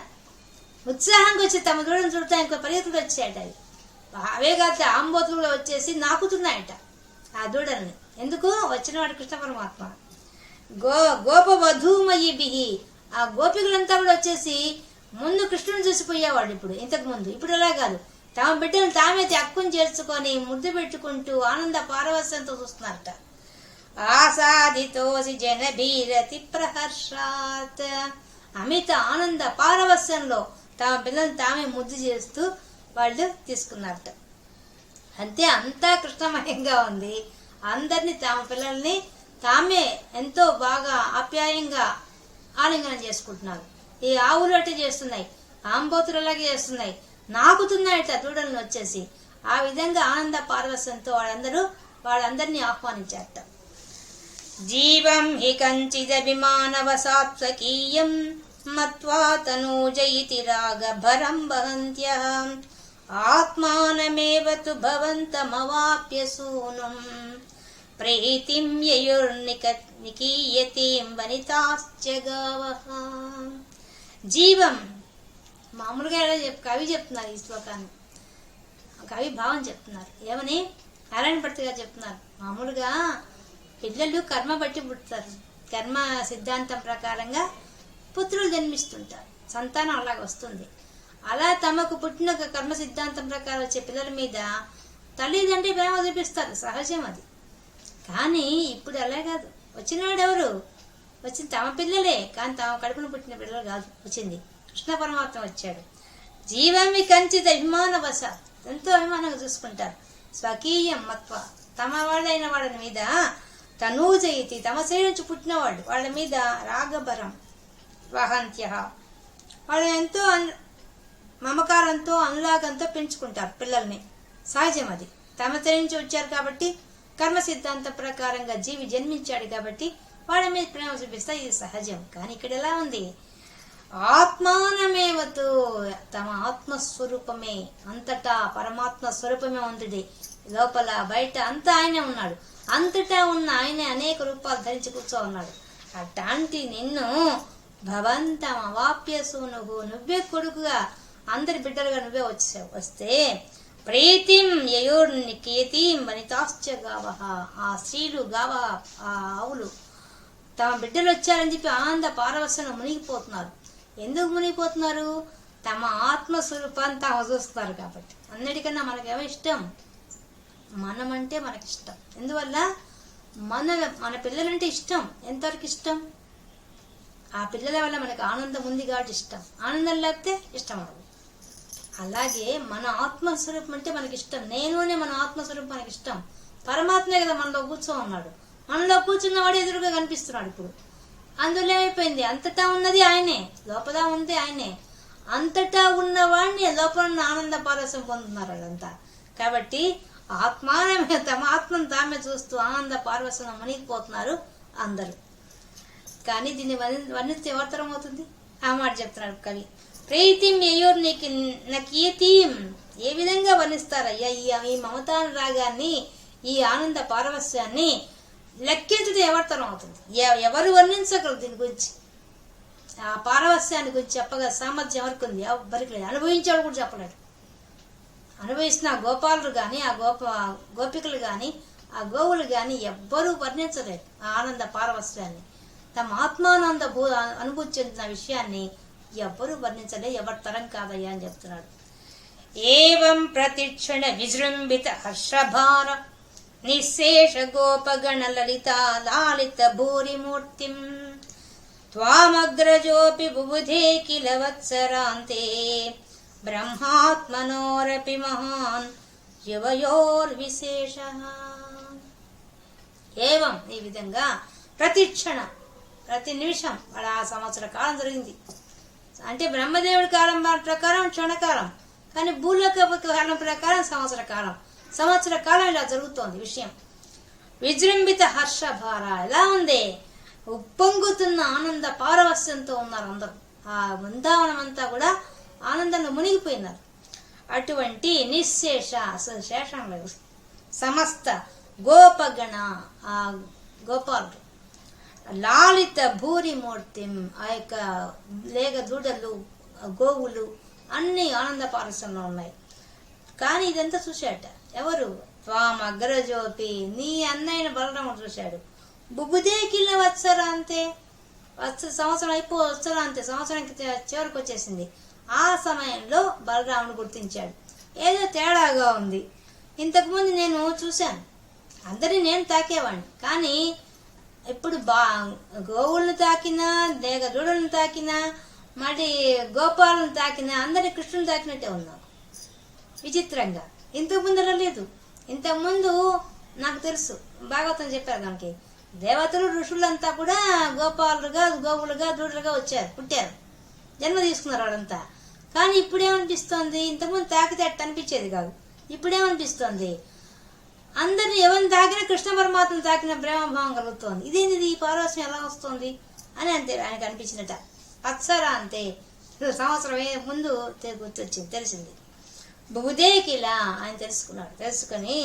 ఉత్సాహంగా వచ్చి తమ దూడను చూడటానికి పరిగెత్తులు వచ్చాయట. అవి అవే కాదు ఆంబోతులు కూడా వచ్చేసి నాకుతున్నాయట ఆ దూడల్ని. ఎందుకు? వచ్చిన వాడు కృష్ణ పరమాత్మ. గోపవధూమయీభిః, ఆ గోపికలంతా కూడా వచ్చేసి ముందు కృష్ణుని చూసిపోయేవాళ్ళు ఇప్పుడు అలా కాదు, తమ బిడ్డలను తామే అక్కుని చేర్చుకొని ముద్దు పెట్టుకుంటూ ఆనంద పారవస్యంతో చూస్తున్నారట. ఆసాదితోసి జనభీరతి ప్రహర్షాత్, అమిత ఆనంద పారవస్యంలో తమ పిల్లలను తామే ముద్దు చేస్తూ వాళ్ళు తీసుకున్నారట. అంతే, అంతా కృష్ణమయంగా ఉంది. అందరినీ తమ పిల్లల్ని తామే ఎంతో బాగా ఆప్యాయంగా ఆలింగనం చేసుకుంటున్నారు. ఈ ఆవులు అట్టి చేస్తున్నాయి, ఆంబోతులు అలాగే చేస్తున్నాయి, నాకుతున్నాయట దూడలను వచ్చేసి. ఆ విధంగా ఆనంద పారవస్యంతో వాళ్ళందరినీ ఆహ్వానించారట. జీవం హి కంచిదభిమానవ సాత్వకీయం మత్వా తనూజయితి రాగభరం వహంత్యః ఆత్మానమేవ తు భవంతమవాప్య సూనుం ప్రీతిం యయుర్నికీయతీం వనితాశ్చ గావః. జీవం మామూలుగా కవి చెప్తున్నారు, ఈ శ్లోకాన్ని కవి భావం చెప్తున్నారు. ఏమని నారాయణ భట్టు గారు చెప్తున్నారు. మామూలుగా పిల్లలు కర్మ బట్టి పుడతారు, కర్మ సిద్ధాంతం ప్రకారంగా పుత్రులు జన్మిస్తుంటారు, సంతానం అలాగ వస్తుంది. అలా తమకు పుట్టిన కర్మ సిద్ధాంతం ప్రకారం వచ్చే పిల్లల మీద తల్లిదండ్రి ప్రేమ చూపిస్తారు, సహజం అది. కానీ ఇప్పుడు అలా కాదు. వచ్చినవాడు ఎవరు? వచ్చింది తమ పిల్లలే, కానీ తమ కడుపున పుట్టిన పిల్లలు కాదు. వచ్చింది కృష్ణ పరమాత్మ వచ్చాడు. జీవమి కంచిత అభిమానవశ, ఎంతో అభిమానంగా చూసుకుంటారు. స్వకీయం మత్వ, తమ వాళ్ళైన వాళ్ళ మీద తనూజయితి, తమ శరీరం నుంచి పుట్టినవాళ్ళు వాళ్ళ మీద రాగభరం వహంత్యః, వాళ్ళు ఎంతో మమకారంతో అనురాగంతో పెంచుకుంటారు పిల్లల్ని. సహజం అది. తమ శరీరం నుంచి వచ్చారు కాబట్టి, కర్మ సిద్ధాంతం ప్రకారంగా జీవి జన్మించాడు కాబట్టి వాళ్ళ మీద ప్రేమ చూపిస్తా, ఇది సహజం. కానీ ఇక్కడ ఎలా ఉంది? ఆత్మానమేవతు, తమ ఆత్మస్వరూపమే, అంతటా పరమాత్మ స్వరూపమే ఉంది. లోపల బయట అంతా ఆయనే ఉన్నాడు. అంతటా ఉన్న ఆయనే అనేక రూపాలు ధరించి కూర్చో ఉన్నాడు. అట్లాంటి నిన్ను భవంతం అవాప్య సూనుహు, నువ్వే కొడుకుగా అందరి బిడ్డలుగా నువ్వే వచ్చావు. వస్తే ప్రీతిం యయోర్నికేతీం వనితాశ్చ గావః, ఆ స్త్రీలు గావ, ఆ ఆవులు తమ బిడ్డలు వచ్చారని చెప్పి ఆనంద పారవస్యంలో మునిగిపోతున్నారు. ఎందుకు మునిగిపోతున్నారు? తమ ఆత్మస్వరూపాన్ని తాము చూస్తున్నారు కాబట్టి. అన్నిటికన్నా మనకేమో ఇష్టం, మనమంటే మనకిష్టం. ఎందువల్ల మన పిల్లలంటే ఇష్టం. ఎంతవరకు ఇష్టం? ఆ పిల్లల వల్ల మనకు ఆనందం ఉంది కాబట్టి ఇష్టం, ఆనందం లేకపోతే ఇష్టం అవ్వదు. అలాగే మన ఆత్మస్వరూపం అంటే మనకి ఇష్టం. నేనునే మన ఆత్మస్వరూపం మనకి ఇష్టం. పరమాత్మే కదా మనలో కూర్చో ఉన్నాడు. మనలో కూర్చున్నవాడు ఎదురుగా కనిపిస్తున్నాడు. ఇప్పుడు అందులో ఏమైపోయింది? అంతటా ఉన్నది ఆయనే, లోపల ఉంది ఆయనే. అంతటా ఉన్నవాడిని లోపల ఉన్న ఆనంద పారవస్యం పొందుతున్నారు వాళ్ళంతా. కాబట్టి ఆత్మానమే, తమ ఆత్మను తామే చూస్తూ ఆనంద పారవస్యం మునిగిపోతున్నారు అందరూ. కానీ దీన్ని వర్ణిస్తే ఎవరితరం అవుతుంది? ఆ మాట చెప్తున్నాడు కవి. ప్రీతిం యయోర్నికీయతీం, ఏ విధంగా వర్ణిస్తారయ్యా ఈ మమతానురాగాన్ని, ఈ ఆనంద పారవస్యాన్ని లెక్కించడం ఎవరితరం అవుతుంది? ఎవరు వర్ణించగలరు దీని గురించి? ఆ పారవస్యాన్ని గురించి చెప్పగా సామర్థ్యం ఎవరికి ఉంది? ఎవరికి లేదు. అనుభవించాడు కూడా చెప్పలేడు. అనుభవిస్తున్న ఆ గోపాలులు కానీ, ఆ గోపికలు కానీ, ఆ గోవులు కానీ ఎవ్వరూ వర్ణించలేరు ఆ ఆనంద పారవస్యాన్ని. తమ ఆత్మానంద అనుభూతి చెందిన విషయాన్ని ఎవ్వరూ వర్ణించలే, ఎవరి తరం కాదయ్యా అని చెప్తున్నాడు. ఏవం ప్రతిక్షణ విజృంభిత హర్షభార నిశేష గోపగణ లలిత లాలిత భూరిమూర్తిం త్వామగ్రజోపి బుబుధే కిల వత్సరాంతే బ్రహ్మాత్మనోరపి మహాన్ యువయోర్విశేషః. ఏవం, ఈ విధంగా ప్రతిక్షణ, ప్రతి నిమిషం వాళ్ళ ఆ సంవత్సర కాలం జరిగింది. అంటే బ్రహ్మదేవుడి కాలం ప్రకారం క్షణకాలం, కానీ భూలోక కాలం ప్రకారం సంవత్సర కాలం. సంవత్సర కాలం ఇలా జరుగుతోంది విషయం. విజృంభిత హర్షభార, ఎలా ఉంది? ఉప్పొంగుతున్న ఆనంద పారవస్యంతో ఉన్నారు అందరూ. ఆ బృందావనం అంతా కూడా ఆనందంలో మునిగిపోయినారు. అటువంటి నిశేష, అసలు శేషం లేదు, సమస్త గోపగణ, ఆ గోపాలుడు, లాలిత భూరిమూర్తిం, ఆ యొక్క లేగ దూడలు, గోవులు అన్ని ఆనంద పారవస్యంలో ఉన్నాయి. కానీ ఇదంతా చూశాట ఎవరు? త్వాం అగ్రజోపి, నీ అన్నయ్యన బలరాముడు చూశాడు. బుబుదే కిల్ల వత్సరాంతే, సంవత్సరం వత్సరాంతే, సంవత్సరానికి చివరికి వచ్చేసింది. ఆ సమయంలో బలరాముడు గుర్తించాడు, ఏదో తేడాగా ఉంది. ఇంతకుముందు నేను చూశాను, అందరినీ నేను తాకేవాడిని, కానీ ఇప్పుడు గోవులను తాకినా, లేక దూడలను తాకినా, మళ్ళీ గోపాలను తాకినా అందరినీ కృష్ణుని తాకినట్టే ఉన్నాను. విచిత్రంగా ఇంతకుముందు అలా లేదు. ఇంతకుముందు నాకు తెలుసు, భాగవతం చెప్పారు దానికి. దేవతలు ఋషులంతా కూడా గోపాలుగా గోవులుగా దూడలుగా వచ్చారు, పుట్టారు, జన్మ తీసుకున్నారు వాళ్ళంతా. కానీ ఇప్పుడేమనిపిస్తోంది, ఇంతకుముందు తాకితే అట్ట అనిపించేది కాదు. ఇప్పుడేమనిపిస్తోంది, అందరిని ఎవరిని తాకినా కృష్ణ పరమాత్మను తాకిన ప్రేమభావం కలుగుతోంది. ఇదేంది ఈ పారవశ్యం ఎలా వస్తుంది అని అంతే ఆయనకు అనిపించినట. అప్సరా అంతే సంవత్సరం ముందు గుర్తొచ్చింది, తెలిసింది. బహుదేకిలా ఆయన తెలుసుకున్నాడు. తెలుసుకొని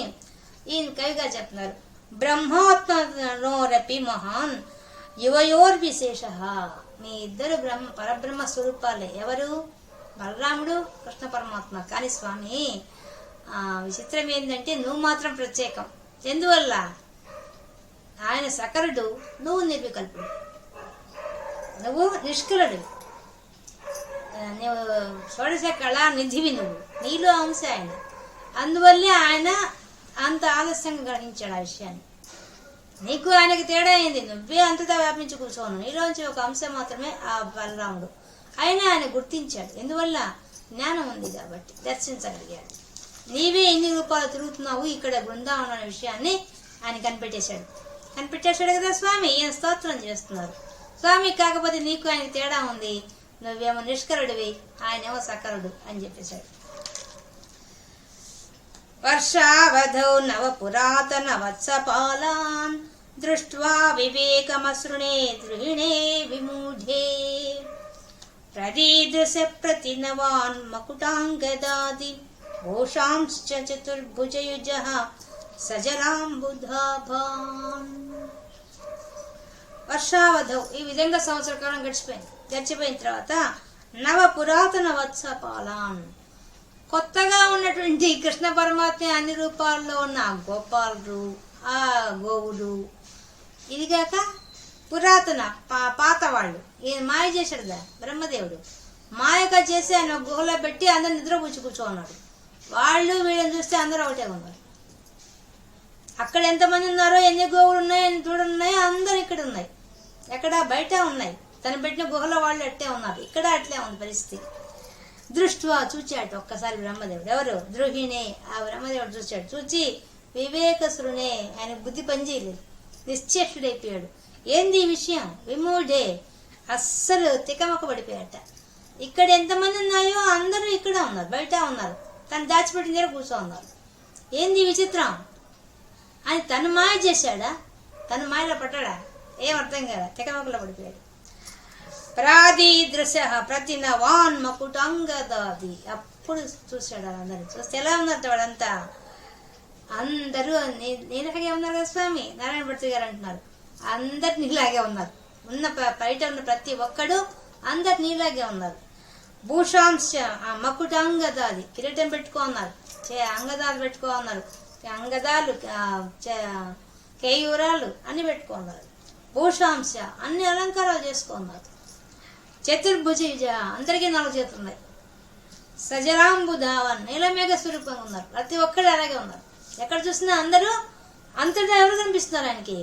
ఈయన కవిగా చెప్తున్నారు, బ్రహ్మాత్మనోరపి మహాన్ యువయోర్ విశేష. మీ ఇద్దరు పరబ్రహ్మ స్వరూపాలే. ఎవరు? బలరాముడు, కృష్ణ పరమాత్మ. కానీ స్వామి విచిత్రం ఏంటంటే నువ్వు మాత్రం ప్రత్యేకం. ఎందువల్ల? ఆయన సకరుడు, నువ్వు నిర్వికల్పుడు, నువ్వు నిష్కలుడు, నువ్వు షోడశ కళా నిధివి, నువ్వు నీలో అంశ ఆయన. అందువల్లే ఆయన అంత ఆలస్యంగా గ్రహించాడు ఆ విషయాన్ని. నీకు ఆయనకి తేడా అయింది, నువ్వే అంతటా వ్యాపించి కూర్చోను, నీలోంచి ఒక అంశం మాత్రమే ఆ బలరాముడు. అయినా ఆయన గుర్తించాడు. ఎందువల్ల? జ్ఞానం ఉంది కాబట్టి దర్శించగలిగాడు. నీవే ఎన్ని రూపాయలు తిరుగుతున్నావు ఇక్కడ బృందావనం అనే విషయాన్ని ఆయన కనిపెట్టేశాడు కదా స్వామి. ఈయన స్తోత్రం చేస్తున్నారు. స్వామి కాకపోతే నీకు ఆయనకి తేడా ఉంది, నువ్వేమో నిష్కరుడివి, ఆయనేమో సకరుడు అని చెప్పేశాడు. వర్షావధౌ నవ పురాతన వత్సపాలాన్ దృష్ట్వా వివేకమసృణే ద్రుహిణే విమూఢే ప్రదీదృశ ప్రతినవాన్ మకుటాంగదాది భూషాంశ్చ చతుర్భుజయుజః సజలాంబుధాభాన్. వర్షావధౌ ఈ విధంగా సంవత్సర కాలం గడిచిపోయిన తర్వాత నవ పురాతన వత్సపాలాన్, కొత్తగా ఉన్నటువంటి కృష్ణ పరమాత్మ అన్ని రూపాల్లో ఉన్న ఆ గోపాలుడు, ఆ గోవుడు, ఇదిగాక పురాతన పాత వాళ్ళు. ఈయన మాయ చేశాడు కదా బ్రహ్మదేవుడు. మాయగా చేసి ఆయన గుహలో పెట్టి అందరు నిద్ర కూర్చోన్నాడు. వాళ్ళు వీళ్ళని చూస్తే అందరూ ఒకటే ఉన్నారు. అక్కడ ఎంతమంది ఉన్నారో, ఎన్ని గోవులు ఉన్నాయి, ఎన్ని దూడలు ఉన్నాయో అందరు ఇక్కడ ఉన్నాయి. ఎక్కడ? బయట ఉన్నాయి. తను పెట్టిన గుహలో వాళ్ళు అట్టే ఉన్నారు. ఇక్కడ అట్లే ఉంది పరిస్థితి. దృష్ట్వా చూచాడు ఒక్కసారి బ్రహ్మదేవుడు. ఎవరు? ద్రోహిణే. ఆ బ్రహ్మదేవుడు చూచాడు. చూచి వివేకసురునే, ఆయన బుద్ధి పనిచేయలేదు, నిశ్చేష్టుడైపోయాడు. ఏంది ఈ విషయం? విమూఢే, అస్సలు తికమక పడిపోయాట. ఇక్కడ ఎంతమంది ఉన్నాయో అందరూ ఇక్కడ ఉన్నారు, బయట ఉన్నారు. తను దాచిపెట్టిన దగ్గర కూర్చో ఉన్నారు. ఏంది విచిత్రం అని తను మాయ చేశాడా? తను మాయలో పడ్డాడా? ఏం అర్థం కదా, తికమకలో పడిపోయాడు. ప్రాదీదృశ ప్రతినవాన్ మకుటాంగదాది. అప్పుడు చూశాడు అందరిని. చూస్తే ఎలా ఉన్నారు వాడంతా? అందరూ నీలాగే ఉన్నారు కదా స్వామి. నారాయణ భట్టు గారు అంటున్నారు, అందరు నీలాగే ఉన్నారు. బయట ఉన్న ప్రతి ఒక్కడు అందరు నీలాగే ఉన్నారు. భూషాంశ మకుటాంగదాది, కిరీటం పెట్టుకో ఉన్నారు, అంగదాలు పెట్టుకో ఉన్నారు, అంగదాలు కేయూరాలు అన్ని పెట్టుకో ఉన్నారు. భూషాంశ అన్ని అలంకారాలు చేసుకున్నారు. చతుర్భుజ అందరికీ 4 చేతులు ఉన్నాయి. సజలాంబుధావన్ నీలమేఘ స్వరూపంగా ఉన్నారు. ప్రతి ఒక్కరు అలాగే ఉన్నారు. ఎక్కడ చూసినా అందరూ అంతటా ఎవరు కనిపిస్తున్నారు ఆయనకి?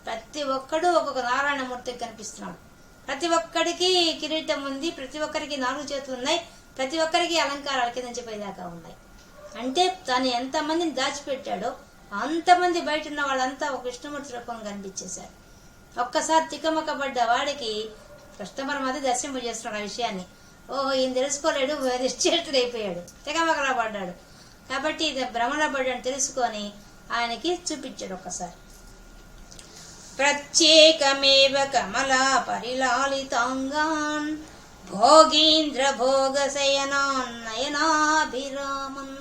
ప్రతి ఒక్కడు ఒక్కొక్క నారాయణమూర్తికి కనిపిస్తున్నాడు. ప్రతి ఒక్కడికి కిరీటం ఉంది, ప్రతి ఒక్కరికి 4 చేతులు ఉన్నాయి, ప్రతి ఒక్కరికి అలంకారాల కింద చెప్పేదాకా ఉన్నాయి. అంటే తను ఎంతమందిని దాచిపెట్టాడో అంతమంది బయట ఉన్న వాళ్ళంతా ఒక కృష్ణమూర్తి రూపంగా కనిపించేశారు. ఒక్కసారి తికమక పడ్డ వాడికి కృష్ణ పరమాత్మ దర్శింపజేస్తున్నాడు ఆ విషయాన్ని. ఓహో, ఈయన తెలుసుకోలేడు, నిశ్చేష్టుడైపోయాడు, తికమకలా పడ్డాడు. కాబట్టి ఇది భ్రమణ పడ్డాడు తెలుసుకొని ఆయనకి చూపించాడు ఒక్కసారి. ప్రత్యేకమేవ కమలా పరిలాలితాంగాన్ భోగీంద్ర భోగ శయనాన్ నయనాభిరామన్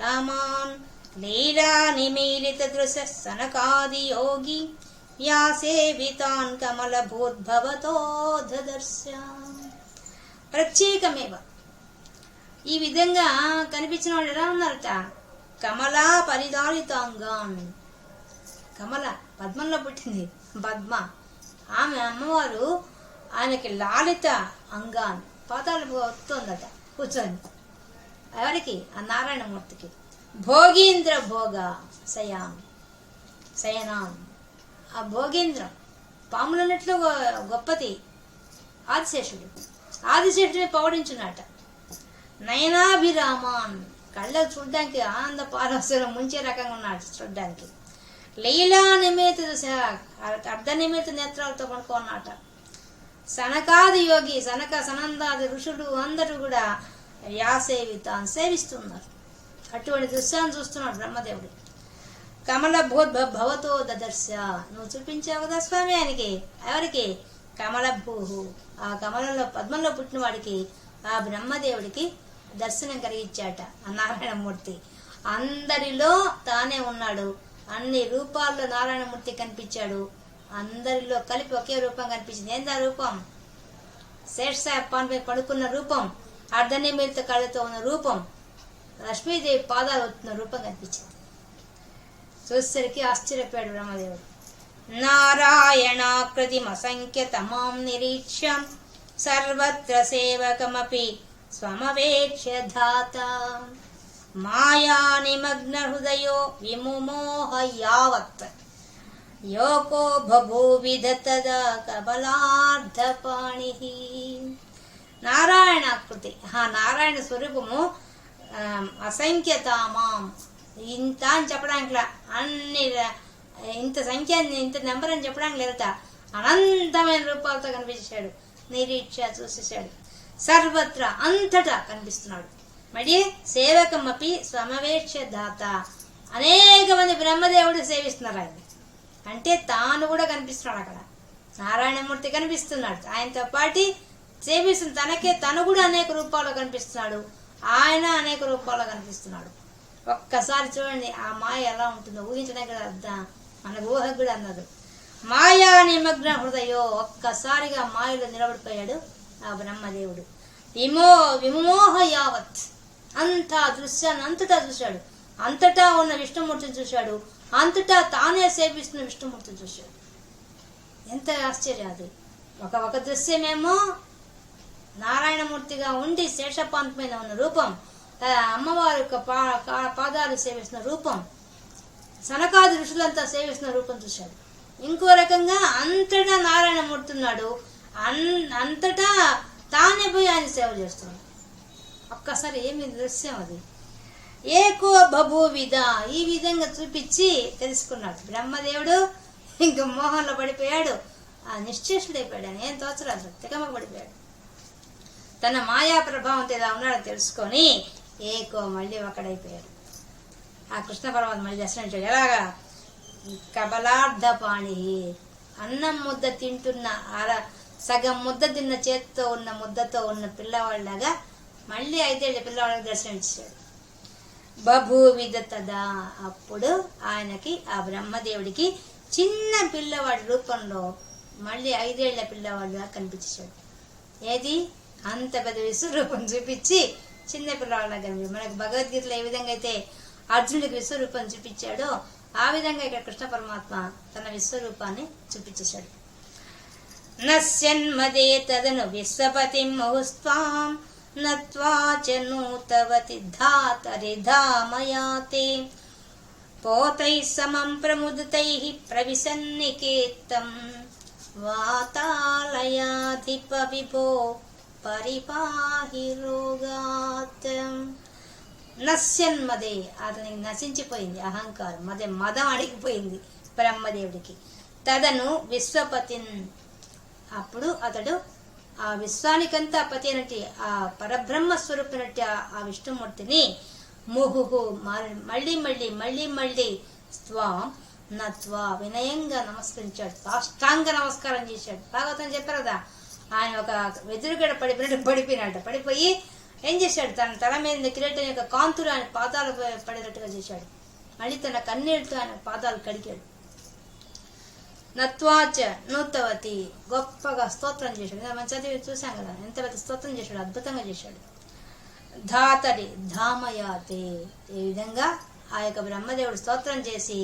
రామాన్ లీలా నిమీలిత దృశ సనకాది యోగి వ్యాసేవితాన్ కమల భూద్భవతో దదర్శ. ప్రత్యేకమేవ ఈ విధంగా కనిపించిన వాళ్ళు ఎలా ఉన్నారట? కమలా పరిదాలితాంగాన్. కమల పద్మంలో పుట్టింది పద్మ. ఆమె అమ్మవారు ఆయనకి లాలిత అంగాన్ పాతాలు వస్తుందట కూర్చొని. ఎవరికి? ఆ నారాయణమూర్తికి. భోగీంద్ర భోగ శయనాం. ఆ భోగేంద్రం పాములన్నట్లు గొప్పది ఆదిశేషుడు. ఆదిశేషుడిని పౌడించున్నట. నయనాభిరామాన్ కళ్ళకు చూడ్డానికి ఆనంద పారవశ్యం ముంచే రకంగా ఉన్నాడు చూడ్డానికి. లీలా నిమిత అర్ధ నిమిత నేత్రాలతో పడుకున్నాట. సనకాది యోగి సనందాది ఋషులు అందరూ కూడా యాసేవితాన్ని సేవిస్తున్నారు. అటువంటి దృశ్యాన్ని చూస్తున్నాడు బ్రహ్మదేవుడు. కమల భవతో దదర్శ, నువ్వు చూపించావు కదా స్వామి ఆయనకి. ఎవరికి? కమలభూహు, ఆ కమలంలో పద్మంలో పుట్టిన వాడికి ఆ బ్రహ్మదేవుడికి దర్శనం కలిగించాట ఆ నారాయణమూర్తి. అందరిలో తానే ఉన్నాడు, అన్ని రూపాల్లో నారాయణమూర్తి కనిపించాడు. అందరిలో కలిపి ఒకే రూపం కనిపించింది. ఏందా రూపం? శేషసాయపాన్పై పడుకున్న రూపం, అర్ధనిమిత కళ్ళతో ఉన్న రూపం, లక్ష్మీదేవి పాదాలు వస్తున్న రూపం కనిపించింది. చూసేసరికి ఆశ్చర్యపోయాడు బ్రహ్మదేవుడు. నారాయణాకృతిమసంఖ్యతమాం నిరీక్ష్యం సర్వత్ర సేవకమపి స్వమవేక్ష్య ధాత మాయా నిమగ్న హృదయో విముమోహ యావత్ యోకో బభూవిధ తదా కమలార్ధపాణి. నారాయణాకృతి, ఆ నారాయణ స్వరూపము అసంఖ్యతామాం, ఇంత అని చెప్పడానికి అన్ని ఇంత సంఖ్య ఇంత నెంబర్ అని చెప్పడానికి లేదట. అనంతమైన రూపాలతో కనిపించాడు. నిరీక్ష చూసేశాడు. సర్వత్ర అంతటా కనిపిస్తున్నాడు. మరి సేవకమపి స్వమవేక్ష దాత, అనేక మంది బ్రహ్మదేవుడు సేవిస్తున్నారు ఆయన. అంటే తాను కూడా కనిపిస్తున్నాడు అక్కడ. నారాయణమూర్తి కనిపిస్తున్నాడు, ఆయనతో పాటి సేవిస్తున్న తనకే తను కూడా అనేక రూపాల్లో కనిపిస్తున్నాడు. ఆయన అనేక రూపాల్లో కనిపిస్తున్నాడు. ఒక్కసారి చూడండి ఆ మాయ ఎలా ఉంటుందో ఊహించడానికి అర్థం మనకు ఊహకు కూడా అన్నది. మాయా నిమగ్న హృదయో, ఒక్కసారిగా మాయలో నిలబడిపోయాడు ఆ బ్రహ్మదేవుడు. విమోహ యావత్, అంతా దృశ్యాన్ని అంతటా చూశాడు. అంతటా ఉన్న విష్ణుమూర్తిని చూశాడు. అంతటా తానే సేవిస్తున్న విష్ణుమూర్తిని చూశాడు. ఎంత ఆశ్చర్యం అది. ఒక దృశ్యమేమో నారాయణమూర్తిగా ఉండి శేషపాంత మీద ఉన్న రూపం, అమ్మవారి యొక్క పాదాలు సేవిస్తున్న రూపం, సనకాది ఋషులంతా సేవిస్తున్న రూపం చూశాడు. ఇంకో రకంగా అంతటా నారాయణమూర్తి ఉన్నాడు, అంతటా తానే పోయి ఆయన సేవ చేస్తున్నాడు. ఒక్కసారి ఏమి దృశ్యం అది. ఏకో బభూవిధ, ఈ విధంగా చూపించి తెలుసుకున్నాడు బ్రహ్మదేవుడు. ఇంక మోహంలో పడిపోయాడు, ఆ నిశ్చేషుడైపోయాడు. ఆయన ఏం తోచరాదు, తికమక పడిపోయాడు. తన మాయా ప్రభావంతో ఇలా ఉన్నాడని తెలుసుకొని ఏకో మళ్ళీ ఒకడైపోయాడు. ఆ కృష్ణ పరమాత్మ మళ్ళీ దర్శనం. ఎలాగా? కబలార్ధపాణి, అన్నం ముద్ద తింటున్న సగం ముద్ద తిన్న చేతితో ఉన్న ముద్దతో ఉన్న పిల్లవాళ్ళలాగా మళ్ళీ 5 ఏళ్ల పిల్లవాళ్ళకి దర్శనం ఇచ్చాడు. బభూవిధ తదా, అప్పుడు ఆయనకి ఆ బ్రహ్మదేవుడికి చిన్న పిల్లవాడి రూపంలో మళ్ళీ 5 ఏళ్ల పిల్లవాళ్ళగా కనిపించాడు. ఏది? అంత పెద్ద విశ్వరూపం చూపించి చిన్న పిల్లవాళ్ళగా కనిపించాడు. మనకు భగవద్గీతలో ఏ విధంగా అయితే అర్జునుడికి విశ్వరూపం చూపించాడో ఆ విధంగా ఇక్కడ కృష్ణ పరమాత్మ తన విశ్వరూపాన్ని చూపించేశాడు. నశ్యన్మదే తదను విశ్వపతిం ముహుస్త్వాం నత్వా చ నూతవతి ధాతరి ధామయాతే పోతైః సమం ప్రముదితైః ప్రవిశన్నికేతం వాతాలయాధిప విభో పరిపాహి రోగాత్. నశ్యన్మదే, అతనికి నశించిపోయింది అహంకారం, మదం అడిగిపోయింది బ్రహ్మదేవుడికి. తదను విశ్వపతిన్, అప్పుడు అతడు ఆ విశ్వానికంతా పతి అయినట్టు ఆ పరబ్రహ్మ స్వరూపినట్టు ఆ విష్ణుమూర్తిని ముహుహు మళ్ళీ మళ్ళీ మళ్ళీ మళ్ళీ స్వాం నత్వా వినయంగా నమస్కరించాడు. సాష్టాంగ నమస్కారం చేశాడు. భాగవతం చెప్పారు కదా, ఆయన ఒక వెదురుగడ పడిపోయినట్టు పడిపోయి ఏం చేశాడు? తన తల మీద కిరీటం యొక్క కాంతులు ఆయన పాదాలు పడేటట్టుగా చేశాడు. మళ్ళీ తన కన్నీళ్లతో ఆయన పాదాలు కడిగాడు. నత్వాచ నూతవతి, గొప్పగా స్తోత్రం చేశాడు. మనం చదివి చూసాం కదా, ఎంత పెద్ద స్తోత్రం చేశాడు, అద్భుతంగా చేశాడు. ధాతరి ధామయాతే, ఈ విధంగా ఆ యొక్క బ్రహ్మదేవుడు స్తోత్రం చేసి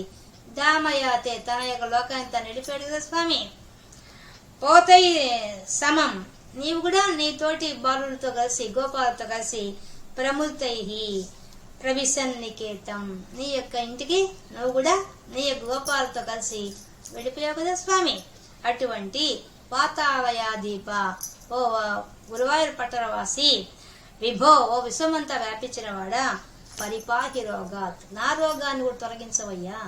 ధామయాతే తన యొక్క లోకాన్ని తను వెళ్ళిపోయాడు కదా స్వామి. పోతై సమం, నీవు కూడా నీతోటి బాలులతో కలిసి గోపాలతో కలిసి ప్రముల్తై ప్రవిశన్నికేతం, నీ యొక్క ఇంటికి నువ్వు కూడా నీ యొక్క గోపాలతో కలిసి వెళ్ళిపోయావు కదా స్వామి. అటువంటి పాతాళయాదీప, ఓ గురువాయూరు పట్టణవాసి, విభో, ఓ విశ్వమంతా వ్యాపించిన వాడా, పరిపాహి రోగాత్, నా రోగాన్ని కూడా తొలగించవయ్యా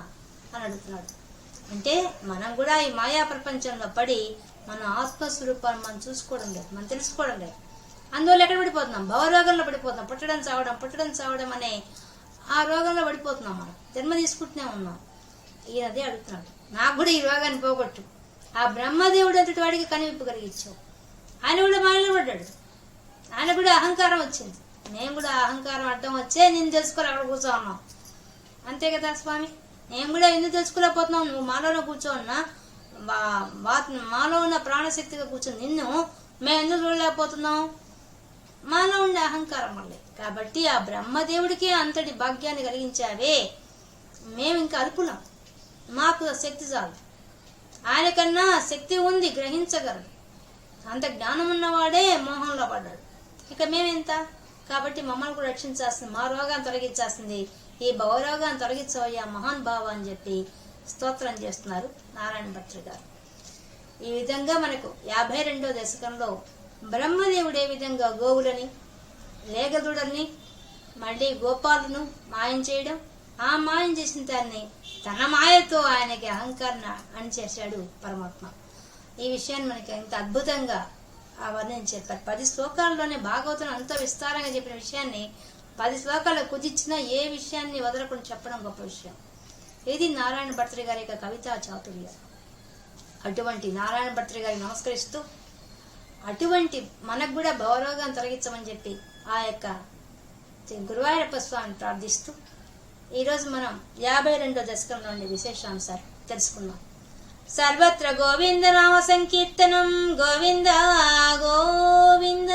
అని అడుగుతున్నాడు. అంటే మనం కూడా ఈ మాయా ప్రపంచంలో పడి మన ఆత్మస్వరూపాన్ని మనం చూసుకోవడం లేదు, మనం తెలుసుకోవడం లేదు. అందువల్ల ఎక్కడ పడిపోతున్నాం? భవరోగంలో పడిపోతున్నాం. పుట్టడం చావడం అనే ఆ రోగంలో పడిపోతున్నాం. మనం జన్మ తీసుకుంటూనే ఉన్నాం. ఈయనదే అడుగుతున్నాడు, నాకు కూడా ఈ రోగాన్ని పోగొట్టు. ఆ బ్రహ్మదేవుడు అంతటి వాడికి కనివిప్పు కలిగించావు. ఆయన కూడా మాయలో పడ్డాడు. ఆయన కూడా అహంకారం వచ్చింది. మేము కూడా అహంకారం అడ్డం వచ్చే నేను తెలుసుకోవాలి అక్కడ కూర్చో ఉన్నాం. అంతే కదా స్వామి, మేము కూడా ఎందుకు తెలుసుకోలేకపోతున్నాం? నువ్వు మాలోనే కూర్చోన్నా, మాలో ఉన్న ప్రాణశక్తిగా కూర్చొని నిన్ను మేము ఎందుకు చూడలేకపోతున్నాం? మాలో ఉండే అహంకారం వల్లే. కాబట్టి ఆ బ్రహ్మదేవుడికి అంతటి భాగ్యాన్ని కలిగించావే, మేము ఇంకా అల్పులం, మాకు శక్తి చాలు. ఆయనకన్నా శక్తి ఉంది, గ్రహించగలడు. అంత జ్ఞానం ఉన్నవాడే మోహంలో పడ్డాడు, ఇక మేమెంత? కాబట్టి మమ్మల్ని కూడా రక్షించాల్సింది, మా రోగాన్ని తొలగించాల్సింది, ఈ భవరోగాన్ని తొలగించవయ్యా మహాన్ భావ అని చెప్పి స్తోత్రం చేస్తున్నారు నారాయణ భట్టు గారు. ఈ విధంగా మనకు 52వ దశకంలో బ్రహ్మదేవుడు ఏ విధంగా గోవులని, లేగదుడల్ని, మళ్ళీ గోపాలను మాయం చేయడం, ఆ మాయం చేసిన దాన్ని తన మాయతో ఆయనకి అహంకారాన్ని అణిచేశాడు పరమాత్మ. ఈ విషయాన్ని మనకి ఎంత అద్భుతంగా వర్ణించారు. 10 శ్లోకాల్లోనే భాగవతం అంత విస్తారంగా చెప్పిన విషయాన్ని 10 శ్లోకాలు కుదిర్చిన ఏ విషయాన్ని వదలకుండా చెప్పడం గొప్ప విషయం. ఇది నారాయణ భట్టు గారి యొక్క కవితా చాతుర్యం. అటువంటి నారాయణ భట్టు గారికి నమస్కరిస్తూ, అటువంటి మనకు కూడా భవరోగాన్ని తొలగించమని చెప్పి ఆ యొక్క గురువాయూరప్ప స్వామిని ప్రార్థిస్తూ ఈరోజు మనం 52వ దశకంలో ఉండే విశేషాంశాలు తెలుసుకున్నాం. సర్వత్ర గోవింద నామ సంకీర్తనం, గోవింద గోవింద.